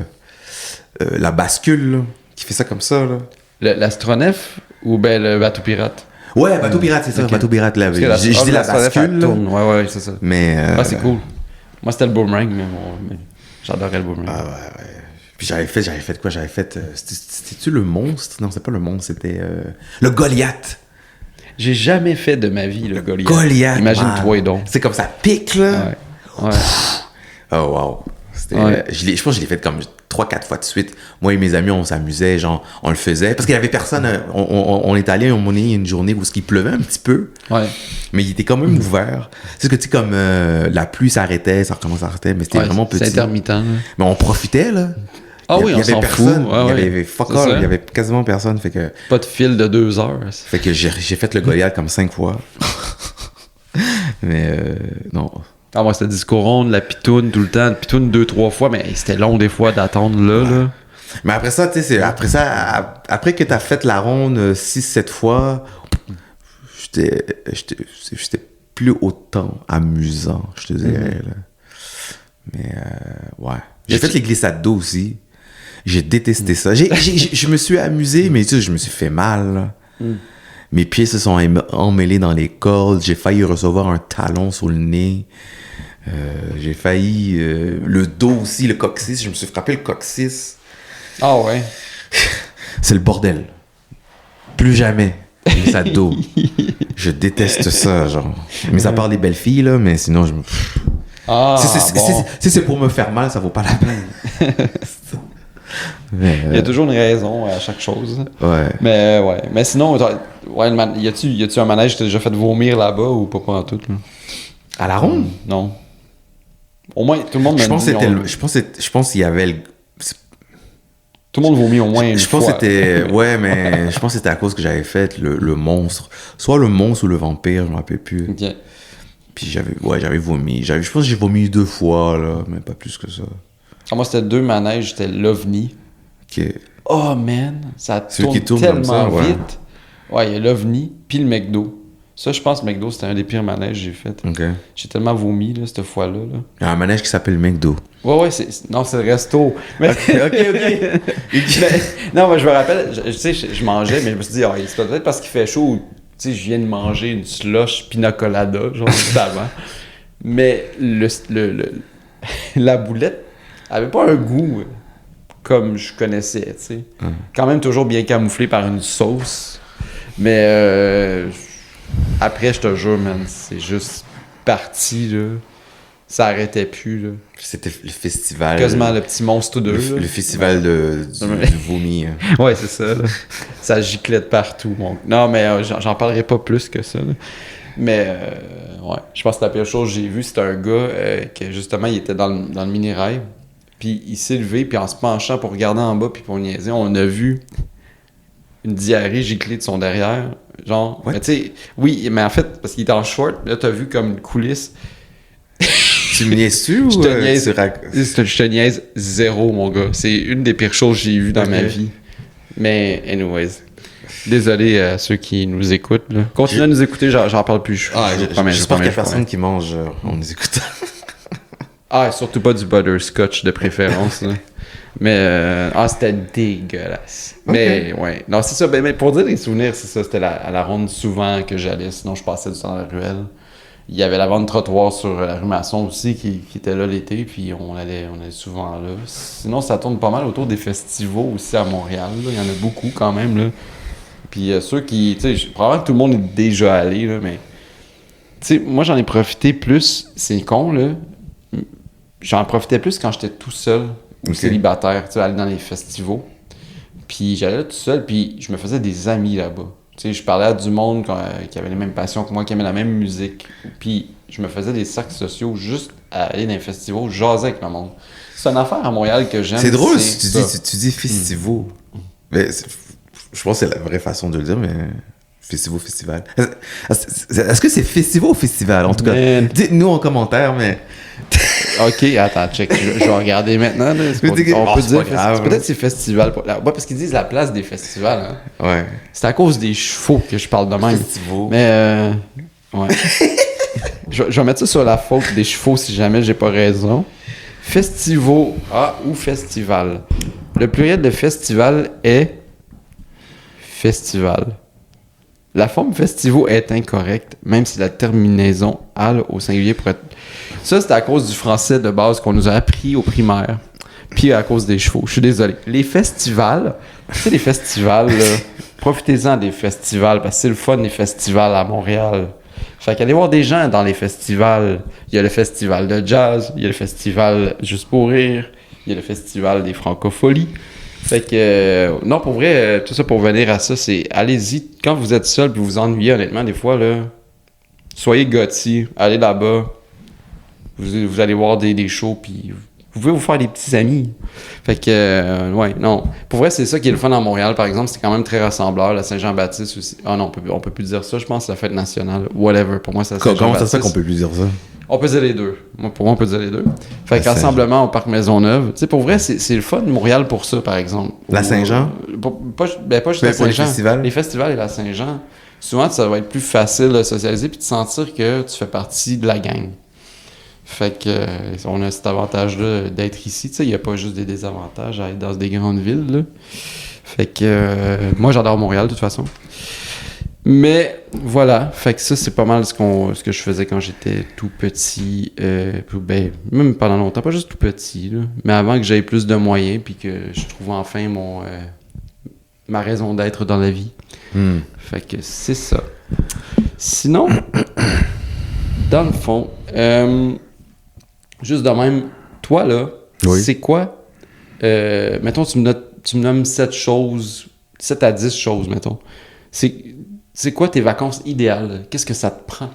La bascule, là, qui fait ça comme ça, là. L'astronef ou ben le bateau pirate? Ouais, bateau pirate, c'est ça. Okay. Bateau pirate, là. J'ai dit la bascule. Ouais, c'est ça. Mais... c'est cool. Moi, c'était le boomerang, mais j'adorais le boomerang. Ah, ouais. Puis j'avais fait quoi? C'était-tu le monstre? Non, c'est pas le monstre, c'était... le Goliath. J'ai jamais fait de ma vie le Goliath. Imagine-toi donc. C'est comme ça pique, là. Ouais. Oh, wow. Je pense que je l'ai fait comme 3-4 fois de suite. Moi et mes amis, on s'amusait, genre, on le faisait. Parce qu'il y avait personne. On est allé une journée où il pleuvait un petit peu. Ouais. Mais il était quand même ouvert. C'est ce que tu sais, comme la pluie s'arrêtait, ça recommençait, mais c'était vraiment petit. C'est intermittent. Là. Mais on profitait, là. Ah oui, on s'en fout. Il y avait quasiment personne. Fait que... Pas de fil de 2 heures. Fait que j'ai fait le Goliath comme 5 fois. Mais non. Ah, moi, c'était disco ronde, la pitoune tout le temps. Pitoune 2-3 fois, mais c'était long des fois d'attendre là. Mais après ça, tu sais, après que t'as fait la ronde 6-7 fois, j'étais plus autant amusant, je te dirais. Là. Mais ouais. J'ai fait les glissades d'eau aussi. J'ai détesté ça. Je me suis amusé, mais tu sais, je me suis fait mal. Mes pieds se sont emmêlés dans les cordes. J'ai failli recevoir un talon sur le nez. J'ai failli... le dos aussi, le coccyx. Je me suis frappé le coccyx. Ah ouais? C'est le bordel. Plus jamais. Glissade d'eau. Je déteste ça, genre. Mais à part les belles filles, là, mais sinon, je me... Si c'est pour me faire mal, ça vaut pas la peine. Il y a toujours une raison à chaque chose. Ouais. Mais sinon, y a-tu un manège que t'as déjà fait vomir là-bas ou pas en tout? Là? À la ronde? Non. Au moins, tout le monde je pense qu'il y avait... Tout le monde vomit au moins une fois. Je pense que c'était... Ouais, mais je pense que c'était à cause que j'avais fait le monstre. Soit le monstre ou le vampire, je me rappelle plus. OK. Puis j'avais vomi. Je pense que j'ai vomi 2 fois, là, mais pas plus que ça. Ah, moi, c'était 2 manèges. C'était l'OVNI. OK. Oh, man! Ça tourne tellement vite. Ouais, il y a l'OVNI, puis le McDo. Ça, je pense que McDo, c'était un des pires manèges que j'ai fait. OK. J'ai tellement vomi, là, cette fois-là. Là. Il y a un manège qui s'appelle McDo. Ouais, non, c'est le resto. Mais... OK. Non, mais je me rappelle, je mangeais, mais je me suis dit, c'est peut-être parce qu'il fait chaud, tu sais, je viens de manger une slush pina colada, genre, juste avant. Mais la boulette avait pas un goût comme je connaissais, tu sais. Quand même toujours bien camouflé par une sauce. Mais après, je te jure, man, c'est juste parti, là. Ça arrêtait plus, là. C'était le festival... Quasiment le petit monstre 2, Le festival du vomi. Ouais, c'est ça, là. Ça giclait de partout. Non, mais j'en parlerai pas plus que ça, là. Mais, ouais, je pense que la pire chose que j'ai vue, c'était un gars que, justement, il était dans le mini-rail. Puis il s'est levé, puis en se penchant pour regarder en bas, puis pour niaiser, on a vu une diarrhée giclée de son derrière. Genre, mais tu sais, oui, mais en fait, parce qu'il était en short, là, t'as vu comme une coulisse. Tu me niaises-tu ou je te niaise zéro, mon gars. C'est une des pires choses que j'ai vues dans ma vie. Mais, anyways. Désolé à ceux qui nous écoutent. Là. Continuez à nous écouter, j'en parle plus. J'espère qu'il y a personne qui mange en nous écoutant. Surtout pas du butterscotch de préférence. Là. Mais, c'était dégueulasse. Okay. Mais, ouais. Non, c'est ça. Mais pour dire les souvenirs, c'est ça. C'était à la ronde souvent que j'allais. Sinon, je passais du temps dans la ruelle. Il y avait la vente trottoir sur la rue Masson aussi qui était là l'été, puis on allait souvent là. Sinon, ça tourne pas mal autour des festivals aussi à Montréal. Là. Il y en a beaucoup quand même. Là. Puis ceux qui... Tu sais, probablement que tout le monde est déjà allé, là, mais... Tu sais, moi, j'en ai profité plus... C'est con, là. J'en profitais plus quand j'étais tout seul ou célibataire, tu sais, aller dans les festivals. Puis j'allais là tout seul, puis je me faisais des amis là-bas. Tu sais, je parlais à du monde qui avait les mêmes passions que moi, qui aimait la même musique. Puis je me faisais des cercles sociaux juste à aller dans les festivals, jaser avec le monde. C'est une affaire à Montréal que j'aime. C'est drôle si tu dis festivals. Mais je pense que c'est la vraie façon de le dire, mais festival. Est-ce que c'est festival ou festival? En tout cas, dites-nous en commentaire, mais... Ok, attends, check. Je vais regarder maintenant. Là. On peut dire peut-être c'est festival. Parce qu'ils disent la place des festivals. Hein. Ouais. C'est à cause des chevaux que je parle de même. Festival. Mais ouais. je vais mettre ça sur la faute des chevaux si jamais j'ai pas raison. Festival ou festival. Le pluriel de festival est festival. La forme festival est incorrecte, même si la terminaison al au singulier pourrait être... Ça, c'est à cause du français de base qu'on nous a appris au primaire. Puis à cause des chevaux. Je suis désolé. Les festivals, tu sais, les festivals, là, profitez-en des festivals, parce que c'est le fun, les festivals à Montréal. Fait qu'allez voir des gens dans les festivals. Il y a le festival de jazz, il y a le festival Juste pour rire, il y a le festival des francopholies. Fait que, non, pour vrai, tout ça pour venir à ça, c'est allez-y. Quand vous êtes seul puis vous vous ennuyez, honnêtement, des fois, là, soyez gâtis, allez là-bas. Vous allez voir des shows, puis vous pouvez vous faire des petits amis. Fait que, ouais, non. Pour vrai, c'est ça qui est le fun à Montréal, par exemple. C'est quand même très rassembleur. La Saint-Jean-Baptiste aussi. Ah non, on peut plus dire ça, je pense, la fête nationale. Whatever. Pour moi, c'est la Saint-Jean-Baptiste. Comment ça se fait qu'on peut plus dire ça? On peut dire les deux. Pour moi, on peut dire les deux. Fait que rassemblement au Parc Maisonneuve. Tu sais, pour vrai, c'est le fun de Montréal pour ça, par exemple. La Saint-Jean? Pas juste la Saint-Jean. Les festivals et la Saint-Jean. Souvent, ça va être plus facile de socialiser puis de sentir que tu fais partie de la gang. Fait que on a cet avantage-là d'être ici. Tu sais, il n'y a pas juste des désavantages à être dans des grandes villes, là. Fait que moi, j'adore Montréal, de toute façon. Mais voilà, fait que ça, c'est pas mal ce que je faisais quand j'étais tout petit. Ben, même pendant longtemps, pas juste tout petit, là, mais avant que j'aie plus de moyens puis que je trouve enfin ma raison d'être dans la vie. Fait que c'est ça. Sinon, dans le fond, juste de même, toi, là, c'est quoi? Mettons, tu me nommes 7 à 10 choses, mettons. C'est quoi tes vacances idéales? Qu'est-ce que ça te prend?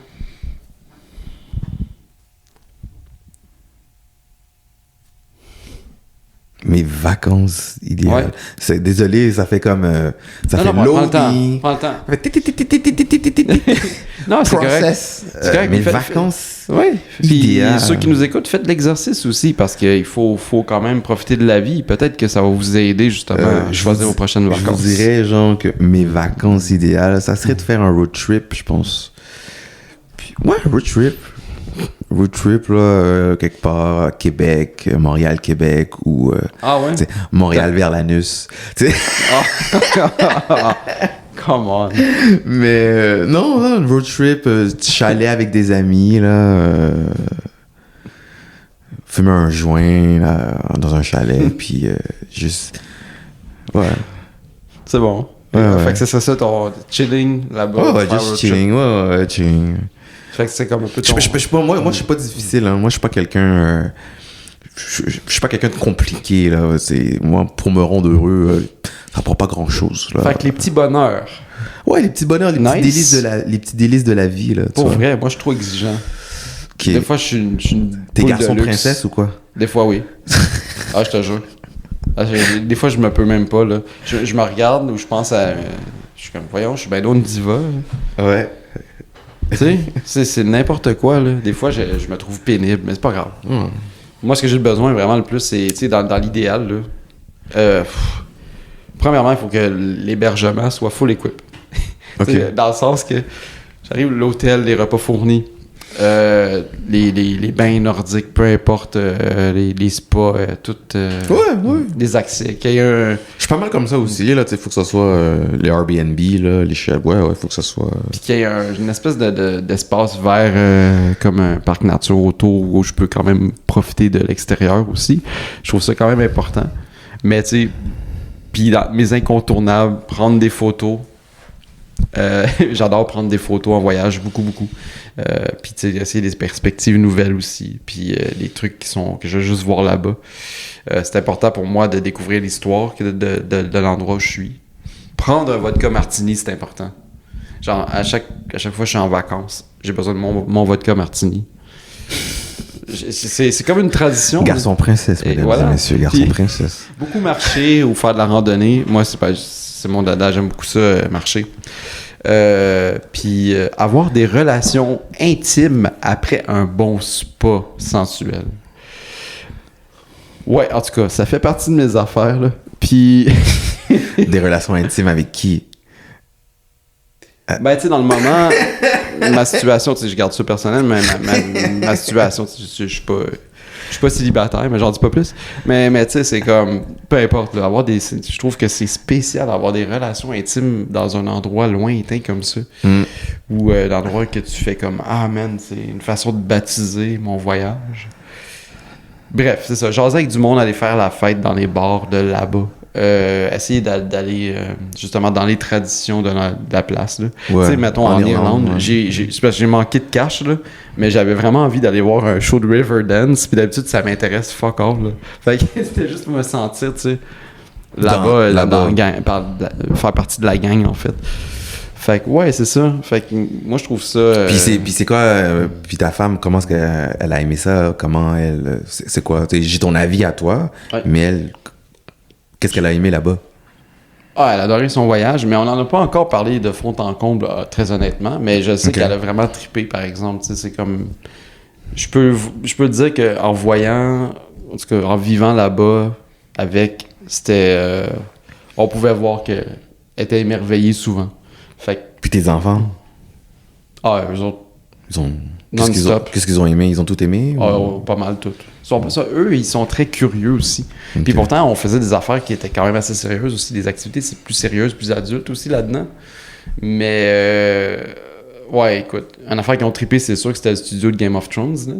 Mes vacances idéales. Ouais. Désolé, ça fait comme... ça fait prends le temps. Non, c'est correct. C'est correct. Mes vacances idéales. Puis ceux qui nous écoutent, faites de l'exercice aussi, parce qu'il faut quand même profiter de la vie. Peut-être que ça va vous aider justement à choisir vos prochaines vacances. Je vous dirais, genre, que mes vacances idéales, ça serait de faire un road trip, je pense. Puis, road trip. Road trip, là, quelque part, Québec, Montréal-Québec, ou Montréal vers l'anus. Come on. Mais non, road trip, chalet avec des amis, là, fumer un joint là, dans un chalet, puis juste... Ouais. C'est bon. Fait que c'est ça, ton chilling là-bas. Ouais, juste chilling, chilling. Fait que c'est comme un peu ton... Moi, je suis pas difficile. Hein. Moi, je suis pas quelqu'un... je suis pas quelqu'un de compliqué. Là. Moi, pour me rendre heureux, ça prend pas grand-chose. Là. Fait que les petits bonheurs. Ouais, les petits bonheurs, les petits délices de la vie. Là, pour vrai, moi, je suis trop exigeant. Okay. Des fois, je suis une T'es garçon princesse ou quoi? Des fois, oui. Je te jure. Des fois, je me peux même pas. Là. Je me regarde ou je pense à... Je suis comme, voyons, je suis bien loin de diva. Là. Ouais. Tu sais, c'est n'importe quoi, là. Des fois, je me trouve pénible, mais c'est pas grave. Moi, ce que j'ai besoin vraiment le plus, c'est, tu sais, dans l'idéal, là. Premièrement, il faut que l'hébergement soit full equip. Okay. Dans le sens que j'arrive à l'hôtel, les repas fournis. Les bains nordiques, peu importe, les spas, toutes les accès. Qu'il y ait Je suis pas mal comme ça aussi, là, tu sais, faut que ça soit les Airbnb, là, les chefs, faut que ça soit... Puis qu'il y ait une espèce d'espace vert comme un parc nature autour où je peux quand même profiter de l'extérieur aussi. Je trouve ça quand même important. Mais tu sais, puis dans mes incontournables, prendre des photos. J'adore prendre des photos en voyage, beaucoup. Puis tu sais, essayer des perspectives nouvelles aussi. Puis des trucs que je veux juste voir là-bas. C'est important pour moi de découvrir l'histoire de l'endroit où je suis. Prendre un vodka martini, c'est important. Genre, à chaque fois que je suis en vacances, j'ai besoin de mon vodka martini. C'est comme une tradition. Garçon princesse, mesdames et messieurs, garçon princesse. Beaucoup marcher ou faire de la randonnée. Moi, c'est mon dada, j'aime beaucoup ça, marcher. Puis avoir des relations intimes après un bon spa sensuel. Ouais, en tout cas, ça fait partie de mes affaires, là. Puis... Des relations intimes avec qui? Ben, tu sais, dans le moment, ma situation, tu sais, je garde ça personnel, mais ma situation, je suis pas célibataire, mais j'en dis pas plus. Mais tu sais, c'est comme, peu importe, là, je trouve que c'est spécial d'avoir des relations intimes dans un endroit lointain comme ça. Ou l'endroit que tu fais comme, ah man, c'est une façon de baptiser mon voyage. Bref, c'est ça. Jaser avec du monde, aller faire la fête dans les bars de là-bas. Essayer d'aller justement dans les traditions de la place. Là. Tu sais, mettons en Irlande, c'est parce que j'ai manqué de cash, là, mais j'avais vraiment envie d'aller voir un show de Riverdance, puis d'habitude, ça m'intéresse fuck all. Là. Fait que c'était juste pour me sentir, tu sais, là-bas. Faire partie de la gang, en fait. Fait que, ouais, c'est ça. Fait que, moi, je trouve ça... Puis c'est quoi... puis ta femme, comment est-ce qu'elle a aimé ça? Comment elle... C'est quoi? J'ai ton avis à toi, mais elle... Qu'est-ce qu'elle a aimé là-bas? Ah, elle a adoré son voyage, mais on n'en a pas encore parlé de fond en comble, très honnêtement. Mais je sais qu'elle a vraiment trippé, par exemple. Tu sais, c'est comme... Je peux dire qu'en voyant... En tout cas, en vivant là-bas, c'était... on pouvait voir qu'elle était émerveillée souvent. Fait que... Puis tes enfants? Ah, eux autres... Ils ont... Non-stop. Qu'est-ce qu'ils ont aimé? Ils ont tout aimé? Pas mal tout. Eux, ils sont très curieux aussi. Okay. Puis pourtant, on faisait des affaires qui étaient quand même assez sérieuses aussi. Des activités, c'est plus sérieuses, plus adultes aussi là-dedans. Mais, ouais, écoute, une affaire qui ont trippé, c'est sûr que c'était le studio de Game of Thrones. Là.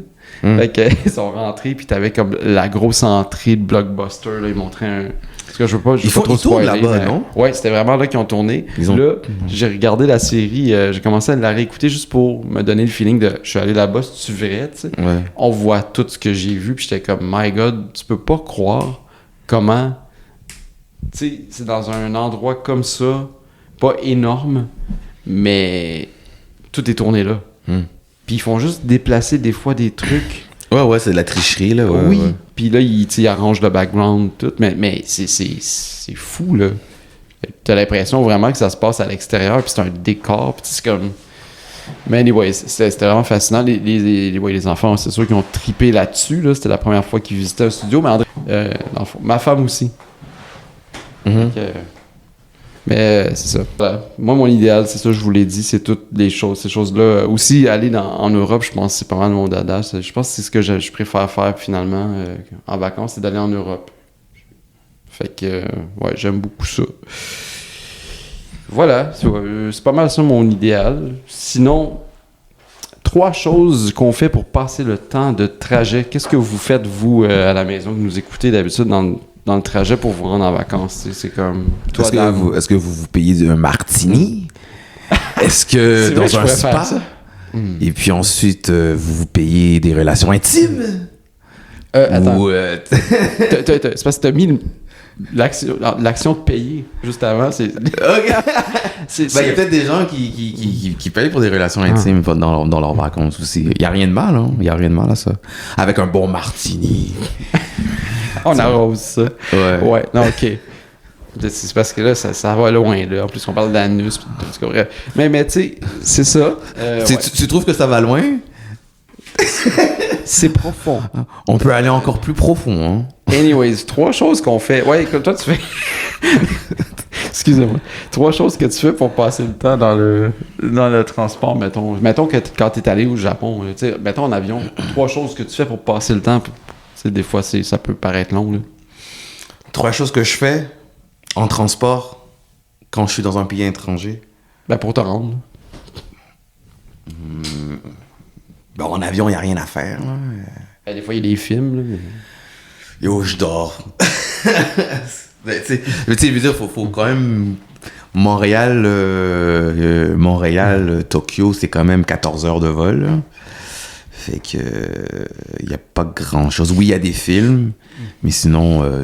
Fait qu'ils sont rentrés, puis t'avais comme la grosse entrée de blockbuster. Là, ils montraient un... Parce que je veux pas trop spoiler. Là-bas, mais... non? Ouais, c'était vraiment là qu'ils ont tourné. Là, j'ai regardé la série, j'ai commencé à la réécouter juste pour me donner le feeling de je suis allé là-bas, c'est-tu vrai, tu sais? Ouais. On voit tout ce que j'ai vu, puis j'étais comme, my God, tu peux pas croire comment, tu sais, c'est dans un endroit comme ça, pas énorme, mais tout est tourné là. Puis ils font juste déplacer des fois des trucs. Ouais, c'est de la tricherie, là. Oui. Puis là, ils arrangent le background, tout. Mais c'est fou, là. T'as l'impression vraiment que ça se passe à l'extérieur, puis c'est un décor, puis c'est comme... Mais anyway, c'était vraiment fascinant. Les enfants, c'est sûr qu'ils ont trippé là-dessus, là. C'était la première fois qu'ils visitaient un studio, mais André... ma femme aussi. Mais c'est ça. Moi, mon idéal, c'est ça, je vous l'ai dit, c'est toutes les choses, ces choses-là. Aussi, aller en Europe, je pense que c'est pas mal mon dada. Je pense que c'est ce que je préfère faire finalement en vacances, c'est d'aller en Europe. Fait que, ouais, j'aime beaucoup ça. Voilà, c'est pas mal ça mon idéal. Sinon, 3 choses qu'on fait pour passer le temps de trajet. Qu'est-ce que vous faites, vous, à la maison, que vous écoutez d'habitude dans le trajet pour vous rendre en vacances? C'est comme... Toi, est-ce que vous payez un martini? Est-ce que dans un spa? Et puis ensuite, vous payez des relations intimes? Attends. C'est parce que t'as mis l'action de payer juste avant. Il y a peut-être des gens qui payent pour des relations intimes dans leurs vacances aussi. Il n'y a rien de mal, hein? Il n'y a rien de mal à ça. Avec un bon martini. On arrose ça. Ouais. Non, OK. C'est parce que là, ça va loin, là. En plus, on parle d'anus. Mais tu sais, c'est ça. Tu trouves que ça va loin? C'est profond. On peut aller encore plus profond, hein? Anyways, 3 choses qu'on fait. Ouais, comme toi, tu fais. Excusez-moi. 3 choses que tu fais pour passer le temps dans le transport, mettons. Mettons que quand t'es allé au Japon, tu sais, mettons en avion, 3 choses que tu fais pour passer le temps. Tu sais, des fois, ça peut paraître long, là. 3 choses que je fais en transport quand je suis dans un pays étranger. Ben, pour te rendre. Ben, en avion, il n'y a rien à faire. Là. Ben, des fois, il y a des films, là. Yo, je dors. Ben, tu sais, je veux dire, faut quand même... Montréal, Tokyo, c'est quand même 14 heures de vol. Là. Fait que... Il n'y a pas grand-chose. Oui, il y a des films, mais sinon,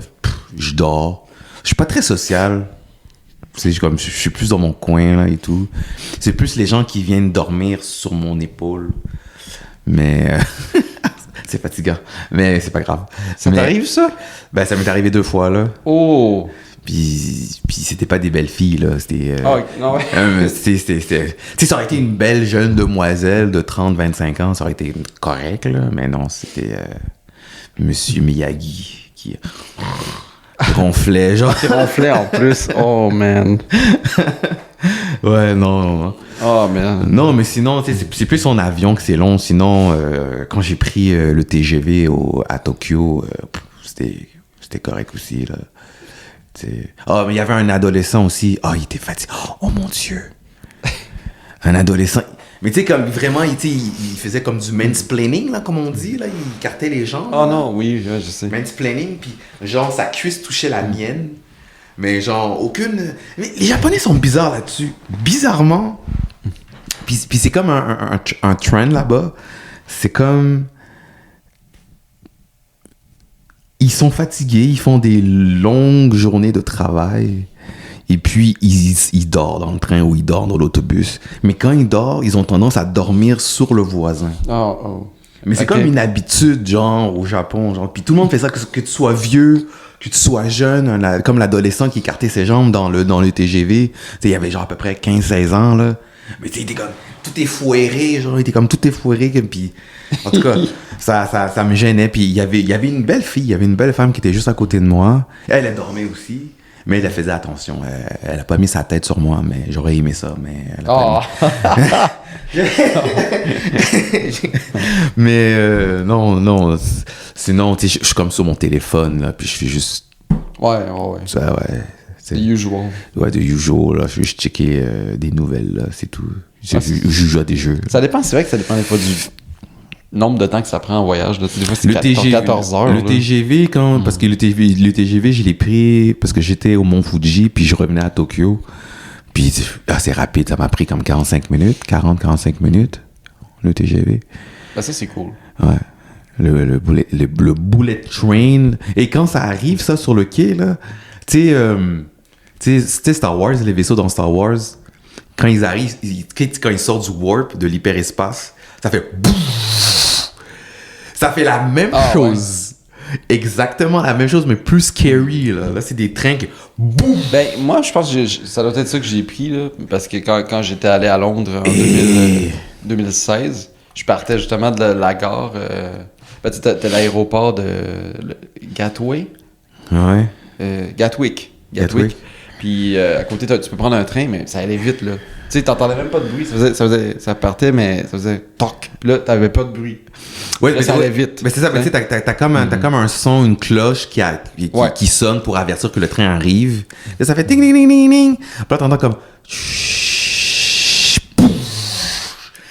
je dors. Je suis pas très social. Je suis plus dans mon coin, là, et tout. C'est plus les gens qui viennent dormir sur mon épaule. Mais... c'est fatigant. Mais c'est pas grave. Ça t'arrive, ça? Ben, ça m'est arrivé 2 fois, là. Oh! Puis c'était pas des belles filles, là. C'était... non, ouais. Tu sais, ça aurait été une belle jeune demoiselle de 30-25 ans, ça aurait été correct, là. Mais non, c'était Monsieur Miyagi qui ronflait, genre. Qui ronflait en plus. Oh, man. Ouais, non. Oh, man. Non, mais sinon, c'est plus en avion que c'est long. Sinon, quand j'ai pris le TGV à Tokyo, c'était correct aussi, là. Ah, mais il y avait un adolescent aussi. Ah, il était fatigué. Oh mon Dieu. Un adolescent. Mais tu sais, comme vraiment, il faisait comme du mansplaining, là, comme on dit. Là. Il écartait les jambes. Oh non, oui, je sais. Mansplaining, puis genre, sa cuisse touchait la mienne. Mais genre, aucune... Mais les Japonais sont bizarres là-dessus. Bizarrement. Puis c'est comme un trend là-bas. C'est comme... Ils sont fatigués, ils font des longues journées de travail. Et puis, ils dorment dans le train ou ils dorment dans l'autobus. Mais quand ils dorment, ils ont tendance à dormir sur le voisin. Oh. Mais c'est comme une habitude, genre, au Japon. Genre. Puis tout le monde fait ça, que tu sois vieux, que tu sois jeune, comme l'adolescent qui écartait ses jambes dans le TGV. Tu sais, il y avait genre à peu près 15-16 ans, là. Mais tu sais, il était comme tout effoiré, genre, il était comme tout effoiré. Puis, en tout cas, ça me gênait. Puis il y avait une belle fille, il y avait une belle femme qui était juste à côté de moi. Elle dormait aussi. Mais elle faisait attention. Elle a pas mis sa tête sur moi, mais j'aurais aimé ça. Mais elle a pas mis. Mais non. Sinon, tu sais, je suis comme sur mon téléphone, là, puis je fais juste... Ouais. Ça, ouais. The usual. Ouais, the usual, là. Je fais juste checker des nouvelles, là, c'est tout. Je joue à des jeux. Ça dépend, c'est vrai que ça dépend des fois du nombre de temps que ça prend en voyage. Là. Des fois, c'est 14 heures. Le TGV, parce que le TGV, je l'ai pris parce que j'étais au Mont Fuji, puis je revenais à Tokyo. Puis c'est rapide, ça m'a pris comme 45 minutes, 40-45 minutes, le TGV. Ben ça, c'est cool. Ouais. Le bullet train. Et quand ça arrive, ça, sur le quai, là, tu sais, Star Wars, les vaisseaux dans Star Wars, quand ils arrivent, quand ils sortent du warp, de l'hyperespace, ça fait... Ça fait la même chose. Ouais. Exactement la même chose, mais plus scary, là. Là, c'est des trains qui... Boum! Ben, moi, je pense que ça doit être ça que j'ai pris, là, parce que quand j'étais allé à Londres en 2016, je partais justement de la gare... Ben, tu t'as l'aéroport de Gatwick. Ouais. Gatwick. Puis à côté, tu peux prendre un train, mais ça allait vite, là. Tu sais, t'entendais même pas de bruit. Ça partait, mais ça faisait toc. Puis là, t'avais pas de bruit. Ouais, là, ça allait vite. Mais c'est ça, mais tu sais, t'as comme un son, une cloche qui sonne pour avertir que le train arrive. Là, ça fait ting, ting, ting, ting, ting. Puis là, t'entends comme...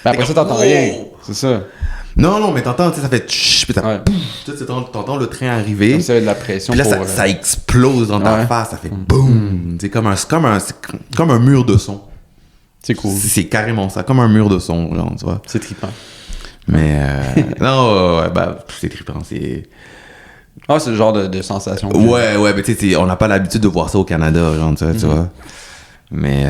Mais après ça, t'entends rien. C'est ça. Non, mais t'entends, tu sais, ça fait... Puis t'entends le train arriver. Comme ça, il y a de la pression. Puis là, ça explose dans ta face. Ça fait boum. C'est comme un mur de son. C'est cool. C'est carrément ça, comme un mur de son, genre, tu vois. C'est trippant. Mais, non, c'est trippant, c'est... Ah, c'est le genre de sensation. Ouais, mais tu sais, on n'a pas l'habitude de voir ça au Canada, genre, tu vois. Mais,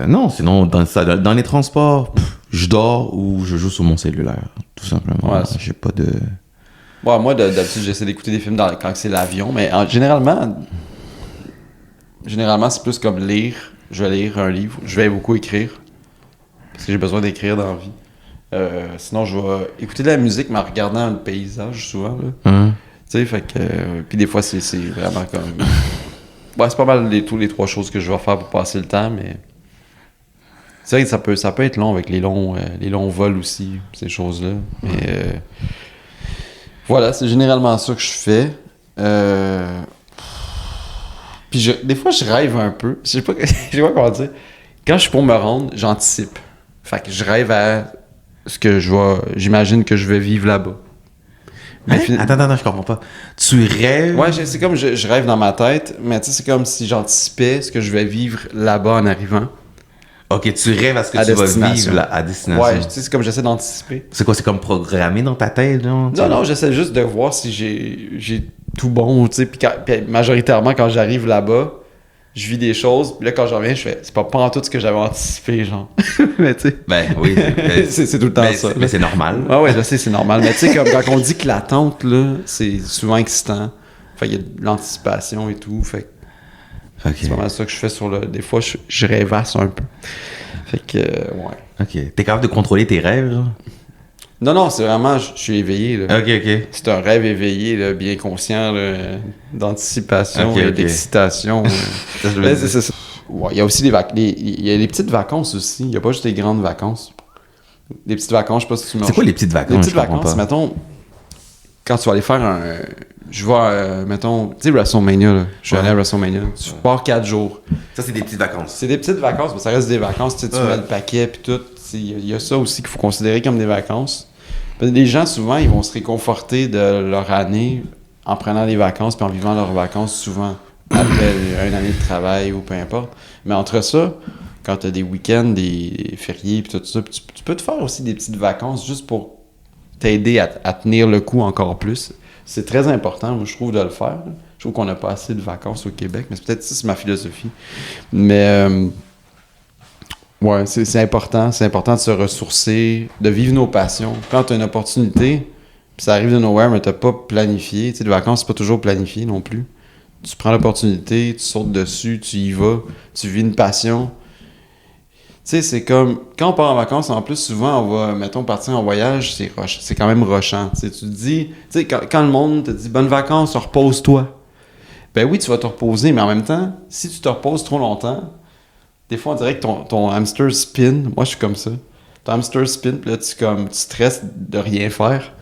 non, sinon, dans les transports, je dors ou je joue sur mon cellulaire, tout simplement. Ouais, j'ai pas de... Ouais, moi, d'habitude, j'essaie d'écouter des films quand c'est l'avion, mais généralement, c'est plus comme lire. Je vais lire un livre. Je vais beaucoup écrire. Parce que j'ai besoin d'écrire dans la vie. Sinon, je vais écouter de la musique, mais en regardant un paysage, souvent. Là. sais, fait que... puis des fois, c'est vraiment comme... Ouais, c'est pas mal les 3 choses que je vais faire pour passer le temps, mais... C'est vrai que ça peut être long avec les longs vols aussi, ces choses-là. Mais voilà, c'est généralement ça que je fais. Puis des fois, je rêve un peu. Je sais pas comment dire. Quand je suis pour me rendre, j'anticipe. Fait que je rêve à ce que j'imagine que je vais vivre là-bas. Mais Attends, je comprends pas. Tu rêves? Ouais, c'est comme je rêve dans ma tête, mais tu sais, c'est comme si j'anticipais ce que je vais vivre là-bas en arrivant. Ok, tu rêves à ce que tu vas vivre là, à destination. Ouais, tu sais, c'est comme j'essaie d'anticiper. C'est quoi, c'est comme programmé dans ta tête, genre? Non, j'essaie juste de voir si j'ai tout bon, tu sais. Puis majoritairement, quand j'arrive là-bas, je vis des choses, puis là, quand je reviens, je fais, c'est pas en tout ce que j'avais anticipé, genre. Mais tu sais. Ben oui. c'est tout le temps ça. Mais c'est normal. Ouais, je sais, c'est normal. Mais tu sais, comme quand on dit que l'attente, là, c'est souvent excitant. Fait qu'il y a de l'anticipation et tout. Fait que c'est pas mal ça que je fais sur le... Des fois, je rêvasse un peu. Fait que, ouais. Ok. T'es capable de contrôler tes rêves, genre? Non, c'est vraiment... Je suis éveillé, là. Ok. C'est un rêve éveillé, là, bien conscient, là, d'anticipation et d'excitation. C'est ça. Ouais, il y a aussi il y a les petites vacances aussi. Il n'y a pas juste les grandes vacances. Les petites vacances, je sais pas si tu me... C'est quoi les petites vacances? Les petites vacances, mettons... Quand tu vas aller faire un... Je vois, mettons, tu sais, WrestleMania, là. Je suis allé à WrestleMania. Tu pars 4 jours. Ça, c'est des petites vacances. C'est des petites vacances, mais ça reste des vacances. Tu sais, tu mets le paquet, puis tout. Il y a ça aussi qu'il faut considérer comme des vacances. Les gens, souvent, ils vont se réconforter de leur année en prenant des vacances puis en vivant leurs vacances, souvent, après une année de travail ou peu importe. Mais entre ça, quand tu as des week-ends, des fériés, puis tout ça, tu peux te faire aussi des petites vacances juste pour t'aider à tenir le coup encore plus. C'est très important, moi, je trouve, de le faire. Je trouve qu'on n'a pas assez de vacances au Québec, mais peut-être ça, c'est ma philosophie. Mais, ouais, c'est important. C'est important de se ressourcer, de vivre nos passions. Quand tu as une opportunité, puis ça arrive de nowhere, mais tu n'as pas planifié. Tu sais, les vacances, c'est pas toujours planifié non plus. Tu prends l'opportunité, tu sautes dessus, tu y vas, tu vis une passion. Tu sais, c'est comme, quand on part en vacances, en plus, souvent, on va, mettons, partir en voyage, c'est quand même rushant. Tu sais, tu te dis, tu sais, quand le monde te dit « bonnes vacances, repose-toi », ben oui, tu vas te reposer, mais en même temps, si tu te reposes trop longtemps, des fois, on dirait que ton hamster spin. Moi, je suis comme ça. Ton hamster spin, puis là, tu stresses de rien faire.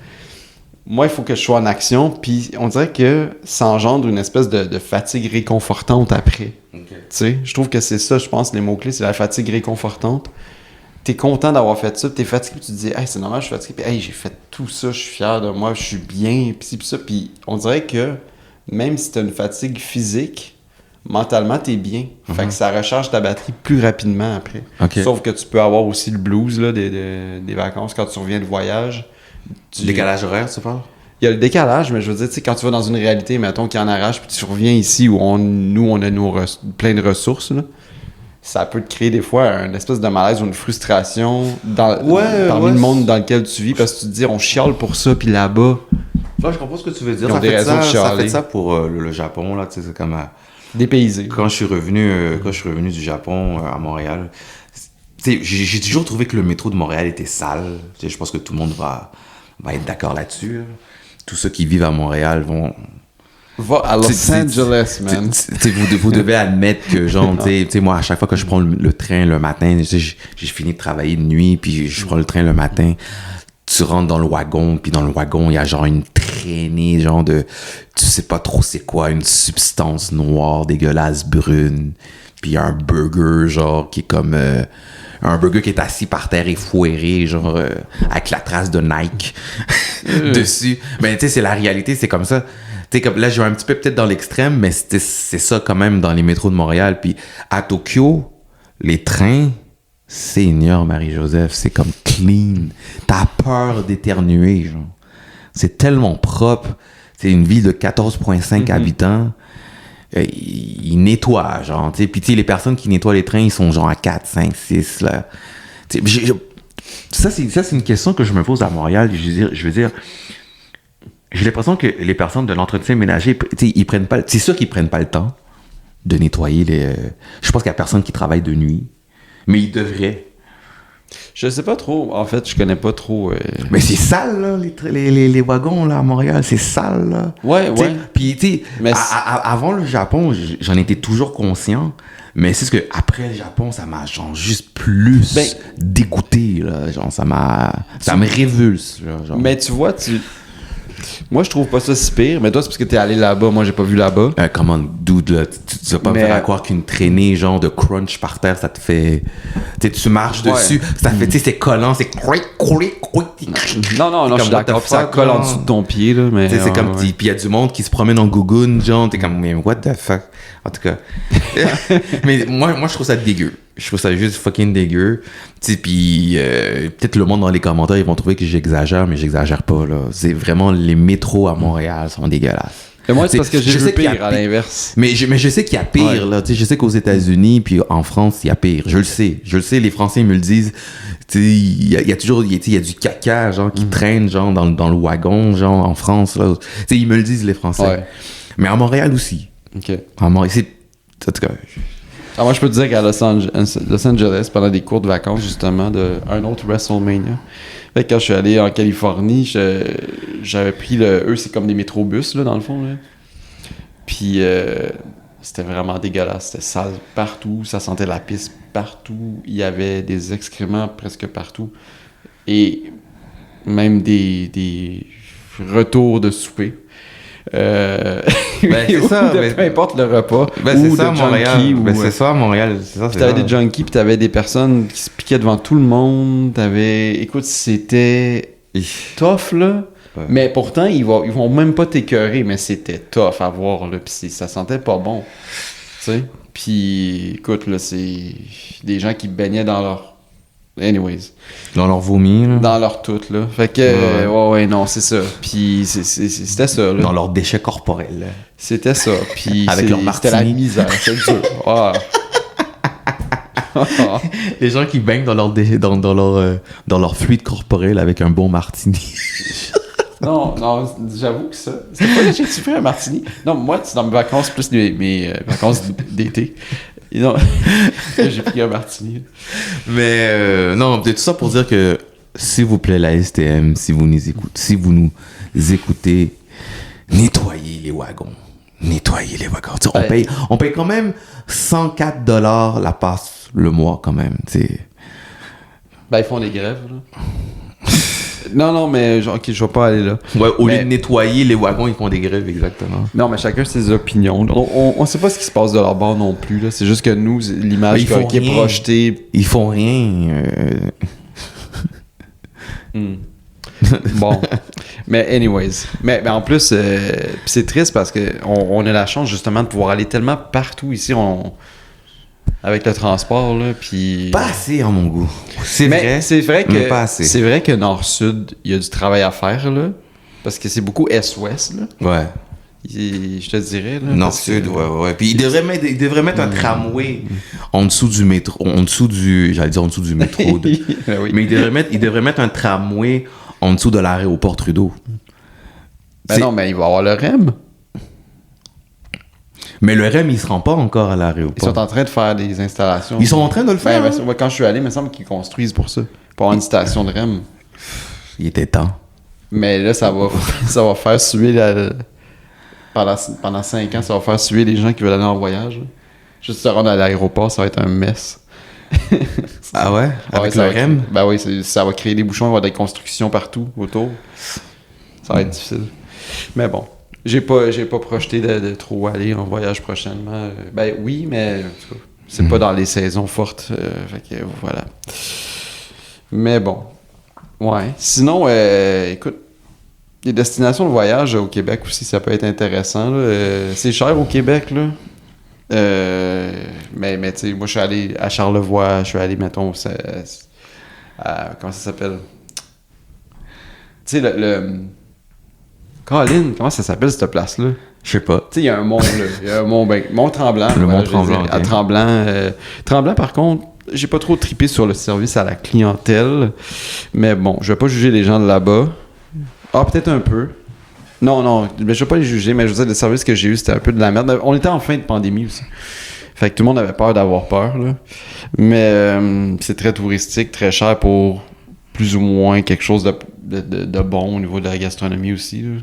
Moi, il faut que je sois en action, puis on dirait que ça engendre une espèce de fatigue réconfortante après. Okay. Tu sais, je trouve que c'est ça, je pense, les mots-clés, c'est la fatigue réconfortante. T'es content d'avoir fait ça, puis t'es fatigué, puis tu te dis « Hey, c'est normal, je suis fatigué, puis hey, j'ai fait tout ça, je suis fier de moi, je suis bien, puis ça. » Puis on dirait que même si t'as une fatigue physique, mentalement, t'es bien. Fait que ça recharge ta batterie plus rapidement après. Okay. Sauf que tu peux avoir aussi le blues là, des vacances quand tu reviens de voyage. Décalage horaire, tu parles? Il y a le décalage, mais je veux dire, tu sais, quand tu vas dans une réalité, mettons, qui en arrache, puis tu reviens ici où on a plein de ressources, là, ça peut te créer des fois une espèce de malaise ou une frustration parmi le monde dans lequel tu vis, parce que tu te dis, on chiale pour ça, puis là-bas... Ouais, je comprends ce que tu veux dire. Ça fait ça pour le Japon, là, tu sais, c'est comme... dépaysé. Quand je suis revenu du Japon à Montréal, j'ai toujours trouvé que le métro de Montréal était sale. Je pense que tout le monde va être d'accord là-dessus. Tous ceux qui vivent à Montréal vont... Va à Los Angeles, man. Vous devez admettre que, genre, moi, à chaque fois que je prends le train le matin, j'ai fini de travailler de nuit, puis je prends le train le matin, tu rentres dans le wagon, puis dans le wagon, il y a genre une traînée, genre de... Tu sais pas trop c'est quoi, une substance noire, dégueulasse, brune, puis il y a un burger, genre, qui est comme... un burger qui est assis par terre et foiré, genre, avec la trace de Nike dessus. Ben, tu sais, c'est la réalité, c'est comme ça. Tu sais, comme là, je vais un petit peu peut-être dans l'extrême, mais c'est ça quand même dans les métros de Montréal. Puis à Tokyo, les trains, Seigneur Marie-Joseph, c'est comme clean. T'as peur d'éternuer, genre. C'est tellement propre. C'est une ville de 14,5 habitants. Ils nettoient, genre, tu sais. Puis, tu sais, les personnes qui nettoient les trains, ils sont genre à 4, 5, 6, là. Ça, c'est une question que je me pose à Montréal. Je veux dire, j'ai l'impression que les personnes de l'entretien ménager, tu sais, ils prennent pas... C'est sûr qu'ils prennent pas le temps de nettoyer les... Je pense qu'il y a personne qui travaille de nuit, mais ils devraient. Je sais pas trop. En fait, je connais pas trop. Mais c'est sale, là, les wagons, là, à Montréal. C'est sale, là. Ouais, T'sais, ouais. Puis, tu sais, Mais avant le Japon, j'en étais toujours conscient. Mais c'est ce que après le Japon, ça m'a genre juste plus dégoûté, là. Genre, ça me révulse, là, genre. Mais tu vois, moi, je trouve pas ça si pire. Mais toi, c'est parce que t'es allé là-bas. Moi, j'ai pas vu là-bas. Comment, dude, là, tu vas pas me faire croire qu'une traînée, genre, de crunch par terre, ça te fait... Tu sais, tu marches dessus, ça fait, tu sais, c'est collant, c'est... Non, je suis d'accord. Puis ça colle en dessous de ton pied, là, mais... C'est comme... Puis il y a du monde qui se promène en gougoune, genre, t'es comme, mais what the fuck? En tout cas. Mais moi, je trouve ça dégueu. Je trouve ça juste fucking dégueu. Tu sais, puis peut-être le monde dans les commentaires, ils vont trouver que j'exagère, mais j'exagère pas, là. C'est vraiment... Les métros à Montréal sont dégueulasses. Et moi, c'est parce que j'ai vu pire à l'inverse. Mais je sais qu'il y a pire, là. Tu sais, je sais qu'aux États-Unis, puis en France, il y a pire. Je le sais, les Français me le disent. Tu sais, il y a toujours, il y a du caca, genre, qui traîne, genre, dans le wagon, genre, en France, là. Tu sais, ils me le disent, les Français. Ouais. Mais à Montréal aussi. OK. À Montréal, en tout cas... moi, je peux te dire qu'à Los Angeles, pendant des courtes vacances, justement, un autre WrestleMania, fait que quand je suis allé en Californie, j'avais pris eux, c'est comme des métrobus, là, dans le fond, là. Puis, c'était vraiment dégueulasse. C'était sale partout. Ça sentait la pisse partout. Il y avait des excréments presque partout. Et même des retours de souper. C'est ça, peu importe le repas. C'est ça, Montréal. C'est ça, Montréal. Puis t'avais des junkies, puis t'avais des personnes qui se piquaient devant tout le monde. Écoute, c'était tough, là. Ouais. Mais pourtant, ils vont même pas t'écœurer, mais c'était tough à voir, là. Puis ça sentait pas bon. Tu sais? Puis, écoute, là, c'est des gens qui baignaient dans leur... Anyways. Dans leur vomi, là. Dans leur tout, là. Fait que, ouais, non, c'est ça. Puis c'était ça, là. Dans leurs déchets corporels, là. C'était ça. Puis avec leur martini. C'était la misère, c'est dur. Ah. Les gens qui baignent dans leur fluide corporel avec un bon martini. Non, j'avoue que ça... C'était pas j'ai fait un martini. Non, moi, c'est dans mes vacances, plus mes vacances d'été. Et non, j'ai pris un martini. Mais non, tout ça pour dire que, s'il vous plaît, la STM, si vous nous écoutez, nettoyez les wagons. Nettoyez les wagons. On paye quand même $104 la passe le mois, quand même. T'sais. Ben, ils font des grèves, là. Non, mais ok, je vais pas aller là. Ouais, au lieu de nettoyer les wagons, ils font des grèves, exactement. Non, mais chacun ses opinions. On sait pas ce qui se passe de leur bord non plus, là. C'est juste que nous, l'image qui est projetée... Ils font rien. Bon. Mais anyways. Mais en plus, c'est triste parce que on a la chance, justement, de pouvoir aller tellement partout ici. Avec le transport, là, puis... Pas assez, à mon goût. C'est vrai que Nord-Sud, il y a du travail à faire, là. Parce que c'est beaucoup Est-Ouest, là. Ouais. Je te dirais, là. Nord-Sud, ouais. Puis il devrait mettre un tramway en dessous du métro. J'allais dire en dessous du métro. Oui. Mais il devrait mettre un tramway en dessous de l'aéroport Trudeau. Non, mais il va y avoir le REM. Mais le REM, il se rend pas encore à l'aéroport. Ils sont en train de faire des installations. Ils sont en train de le faire? Quand je suis allé, il me semble qu'ils construisent pour ça. Pour avoir une station de REM. Il était temps. Mais là, ça va faire suer pendant 5 ans, ça va faire suer les gens qui veulent aller en voyage. Là. Juste se rendre à l'aéroport, ça va être un mess. Ah ouais? Avec le REM? Ben oui, ça va créer des bouchons, il va y avoir des constructions partout autour. Ça va être difficile. Mais bon. J'ai pas projeté de trop aller en voyage prochainement. Ben oui, mais en tout cas, c'est pas dans les saisons fortes. Fait que voilà. Mais bon. Ouais. Sinon, écoute, les destinations de voyage au Québec aussi, ça peut être intéressant. Là. C'est cher au Québec, là. Mais tu sais, moi je suis allé à Charlevoix, je suis allé, mettons, comment ça s'appelle? Tu sais, le Colin, comment ça s'appelle cette place-là? Je sais pas. Tu sais, il y a un mont, là. Il y a un mont, Mont-Tremblant. Le Mont-Tremblant, okay. À Tremblant. Tremblant, par contre, j'ai pas trop trippé sur le service à la clientèle. Mais bon, je vais pas juger les gens de là-bas. Ah, peut-être un peu. Non, mais je vais pas les juger, mais je veux dire, le service que j'ai eu, c'était un peu de la merde. On était en fin de pandémie aussi. Fait que tout le monde avait peur d'avoir peur, là. Mais c'est très touristique, très cher pour plus ou moins quelque chose de bon au niveau de la gastronomie aussi, là.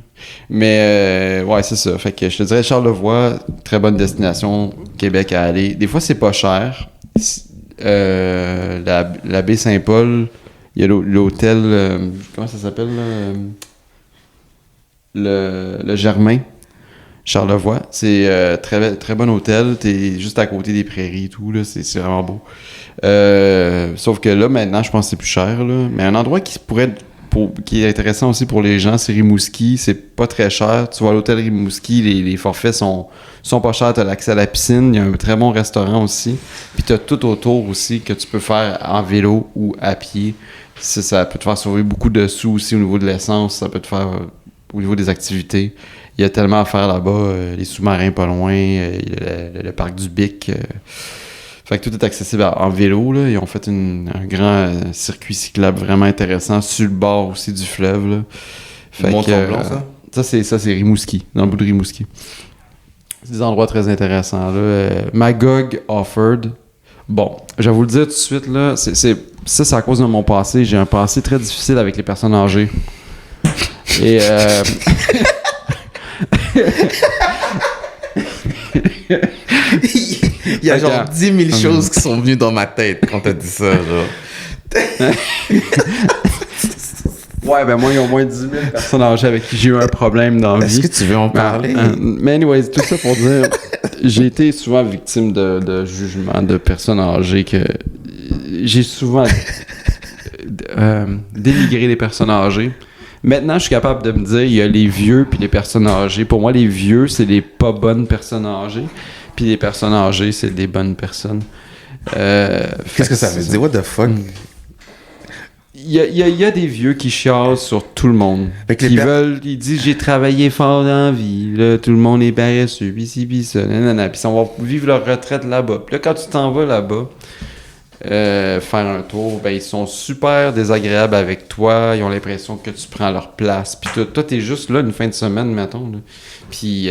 Mais ouais, c'est ça. Fait que je te dirais Charlevoix, très bonne destination Québec à aller. Des fois, c'est pas cher. La baie Saint-Paul, il y a l'hôtel, comment ça s'appelle, là? Le Germain, Charlevoix. C'est très, très bon hôtel. T'es juste à côté des prairies et tout, là. C'est vraiment beau. Sauf que là, maintenant, je pense que c'est plus cher, là. Mais un endroit qui est intéressant aussi pour les gens, c'est Rimouski. C'est pas très cher. Tu vas à l'hôtel Rimouski, les forfaits sont pas chers. T'as l'accès à la piscine. Il y a un très bon restaurant aussi. Puis t'as tout autour aussi que tu peux faire en vélo ou à pied. Ça peut te faire sauver beaucoup de sous aussi au niveau de l'essence. Ça peut te faire au niveau des activités. Il y a tellement à faire là-bas. Les sous-marins pas loin. Le parc du Bic. Fait que tout est accessible en vélo, là. Ils ont fait un grand circuit cyclable vraiment intéressant sur le bord aussi du fleuve, là. Fait Mont-Tremblant, ça, c'est Rimouski, dans le bout de Rimouski. C'est des endroits très intéressants, là. Magog Offord. Bon, je vais vous le dire tout de suite, là. C'est à cause de mon passé. J'ai un passé très difficile avec les personnes âgées. Et Il y a genre 10 000 choses qui sont venues dans ma tête quand t'as dit ça, genre. Ouais, ben moi, il y a au moins 10 000 personnes âgées avec qui j'ai eu un problème dans la vie. Est-ce que tu veux en parler? Mais anyways, tout ça pour dire, j'ai été souvent victime de jugements de personnes âgées que j'ai souvent dénigré les personnes âgées. Maintenant, je suis capable de me dire, il y a les vieux puis les personnes âgées. Pour moi, les vieux, c'est les pas bonnes personnes âgées. Puis les personnes âgées, c'est des bonnes personnes. Qu'est-ce que ça veut dire? What the fuck? Il y a des vieux qui chialent sur tout le monde. Ils disent j'ai travaillé fort dans la vie. Là, tout le monde est paresseux. Pis ci, pis ça. Nanana. Puis on va vivre leur retraite là-bas. Puis là, quand tu t'en vas là-bas, faire un tour, ben ils sont super désagréables avec toi. Ils ont l'impression que tu prends leur place. Puis toi, t'es juste là une fin de semaine, mettons. Là. Puis,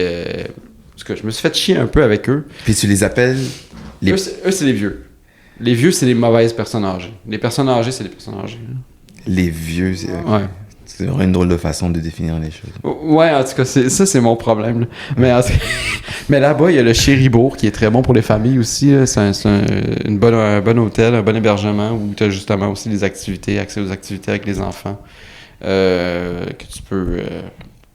parce que je me suis fait chier un peu avec eux. Puis tu les appelles... Eux, c'est les vieux. Les vieux, c'est les mauvaises personnes âgées. Les personnes âgées, c'est les personnes âgées. Là. Les vieux, c'est... Ouais. C'est vraiment une drôle de façon de définir les choses. Ouais, en tout cas, c'est mon problème. Là. Mais là-bas, il y a le Chéribourg qui est très bon pour les familles aussi. Là. C'est un bon hôtel, un bon hébergement où tu as justement aussi des activités, accès aux activités avec les enfants. Que tu peux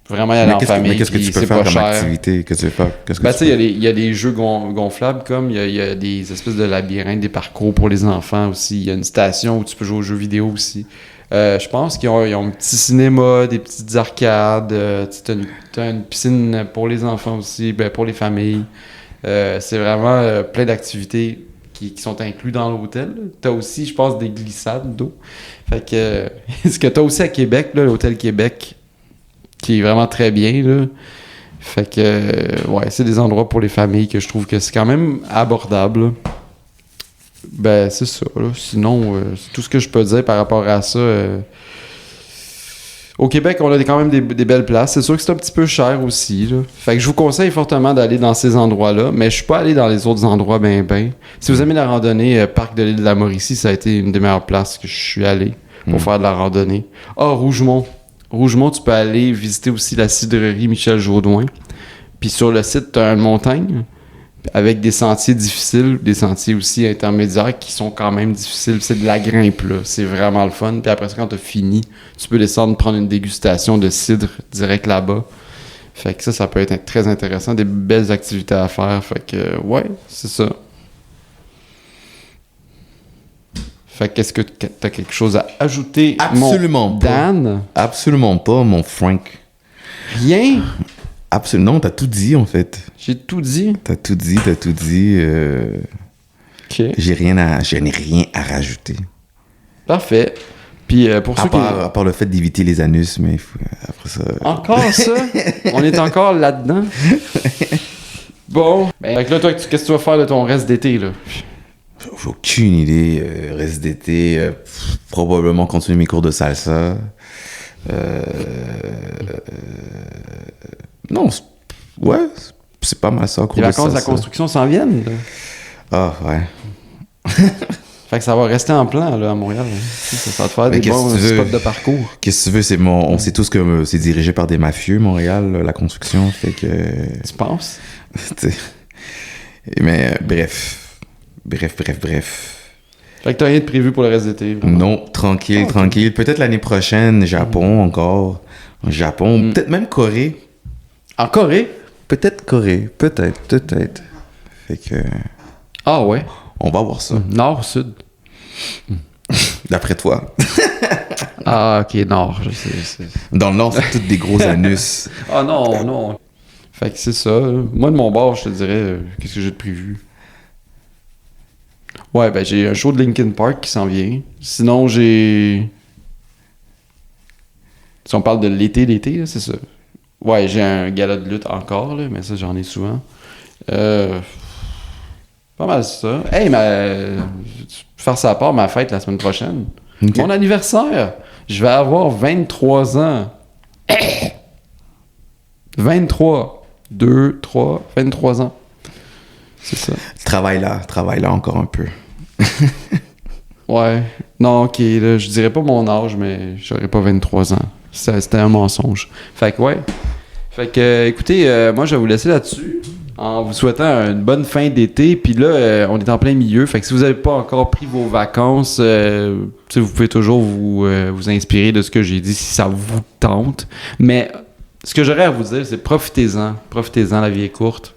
vraiment y aller en famille. Mais qu'est-ce que tu peux faire comme activité? Que tu veux faire? Tu sais, il y a des jeux gonflables comme il y a des espèces de labyrinthes, des parcours pour les enfants aussi. Il y a une station où tu peux jouer aux jeux vidéo aussi. Je pense qu'ils ont un petit cinéma, des petites arcades. T'as une piscine pour les enfants aussi, pour les familles. C'est vraiment plein d'activités qui sont inclus dans l'hôtel. T'as aussi, je pense, des glissades d'eau. Fait que ce que t'as aussi à Québec, là, l'hôtel Québec, qui est vraiment très bien, là. Fait que, ouais, c'est des endroits pour les familles que je trouve que c'est quand même abordable, là. Ben, c'est ça, là. Sinon, c'est tout ce que je peux dire par rapport à ça. Au Québec, on a quand même des belles places. C'est sûr que c'est un petit peu cher aussi, là. Fait que je vous conseille fortement d'aller dans ces endroits-là, mais je suis pas allé dans les autres endroits ben. Si vous aimez la randonnée, Parc de l'île de la Mauricie, ça a été une des meilleures places que je suis allé pour faire de la randonnée. Rougemont. Rougemont, tu peux aller visiter aussi la cidrerie Michel Jaudoin. Puis sur le site, tu as une montagne avec des sentiers difficiles, des sentiers aussi intermédiaires qui sont quand même difficiles. C'est de la grimpe, là. C'est vraiment le fun. Puis après ça, quand tu as fini, tu peux descendre prendre une dégustation de cidre direct là-bas. Fait que ça peut être très intéressant. Des belles activités à faire. Fait que, ouais, c'est ça. Fait que, est-ce que tu as quelque chose à ajouter? Absolument mon pas. Dan? Absolument pas, mon Frank. Rien? Absolument, non, t'as tout dit, en fait. J'ai tout dit? T'as tout dit. OK. Je n'ai rien à rajouter. Parfait. Puis pour ceux à part le fait d'éviter les anus, mais après ça... Encore ça? On est encore là-dedans? Bon. Fait que là, toi, qu'est-ce que tu vas faire de ton reste d'été, là? J'ai aucune idée. Reste d'été, probablement continuer mes cours de salsa. Non, ouais, c'est pas mal ça. Les vacances de la construction s'en viennent. Là. Ah, ouais. Fait que ça va rester en plan là, à Montréal. Hein. Ça va te faire des bons spots de parcours. Qu'est-ce que tu veux? On sait tous que c'est dirigé par des mafieux, Montréal, la construction. Fait que... Tu penses? Mais bref. Bref. Fait que t'as rien de prévu pour le reste d'été? Vraiment? Non, tranquille. Peut-être l'année prochaine, Japon encore. Japon, peut-être même Corée. En Corée? Peut-être Corée. Peut-être. Fait que... Ah ouais? On va voir ça. Nord ou sud? D'après toi. Ah, ok, nord, je sais. Dans le nord, c'est tous des gros anus. Ah non. Fait que c'est ça. Moi, de mon bord, je te dirais, qu'est-ce que j'ai de prévu? Ouais, ben j'ai un show de Linkin Park qui s'en vient. Sinon, j'ai... Si on parle de l'été, là, c'est ça. Ouais, j'ai un gala de lutte encore, là, mais ça, j'en ai souvent. Pas mal ça. Hey, faire ça à part ma fête la semaine prochaine. Okay. Mon anniversaire. Je vais avoir 23 ans. 23 ans. C'est ça. Travaille là encore un peu. Ouais. Non, ok, là, je dirais pas mon âge, mais j'aurais pas 23 ans. C'était un mensonge. Fait que, ouais. Fait que, écoutez, moi, je vais vous laisser là-dessus. En vous souhaitant une bonne fin d'été. Puis là, on est en plein milieu. Fait que si vous n'avez pas encore pris vos vacances, vous pouvez toujours vous inspirer de ce que j'ai dit si ça vous tente. Mais ce que j'aurais à vous dire, c'est profitez-en. Profitez-en, la vie est courte.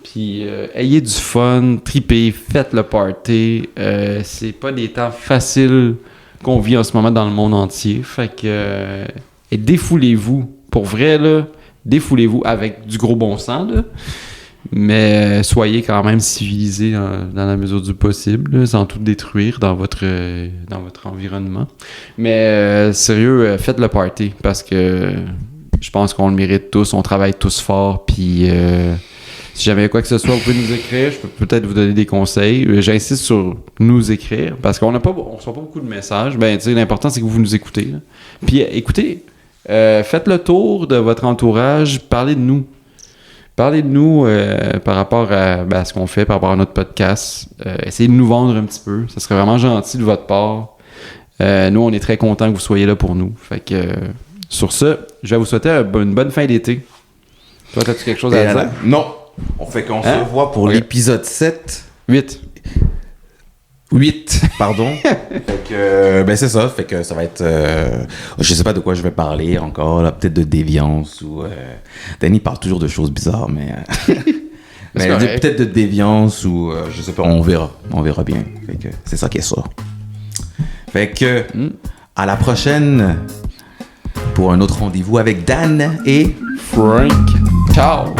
Puis ayez du fun, tripez, faites le party. C'est pas des temps faciles qu'on vit en ce moment dans le monde entier. Fait que et défoulez-vous. Pour vrai, là, défoulez-vous avec du gros bon sens, là. Mais soyez quand même civilisés dans la mesure du possible, là, sans tout détruire dans votre environnement. Mais sérieux, faites le party parce que je pense qu'on le mérite tous, on travaille tous fort, puis si jamais quoi que ce soit, vous pouvez nous écrire, je peux peut-être vous donner des conseils. J'insiste sur nous écrire parce qu'on reçoit pas beaucoup de messages. Ben, tu sais, l'important c'est que vous nous écoutez. Là. Puis écoutez, faites le tour de votre entourage, parlez de nous. Parlez de nous par rapport à ce qu'on fait, par rapport à notre podcast. Essayez de nous vendre un petit peu. Ça serait vraiment gentil de votre part. Nous, on est très contents que vous soyez là pour nous. Fait que sur ce, je vais vous souhaiter une bonne fin d'été. Toi, as-tu quelque chose à dire? Non. On fait qu'on se revoit pour l'épisode 7. 8, pardon. Fait que, ben c'est ça. Fait que ça va être... je sais pas de quoi je vais parler encore. Là, peut-être de déviance ou... Danny parle toujours de choses bizarres, mais... mais peut-être de déviance ou... je sais pas, on verra. On verra bien. Fait que c'est ça qui est ça. Fait que... À la prochaine pour un autre rendez-vous avec Dan et Frank. Ciao!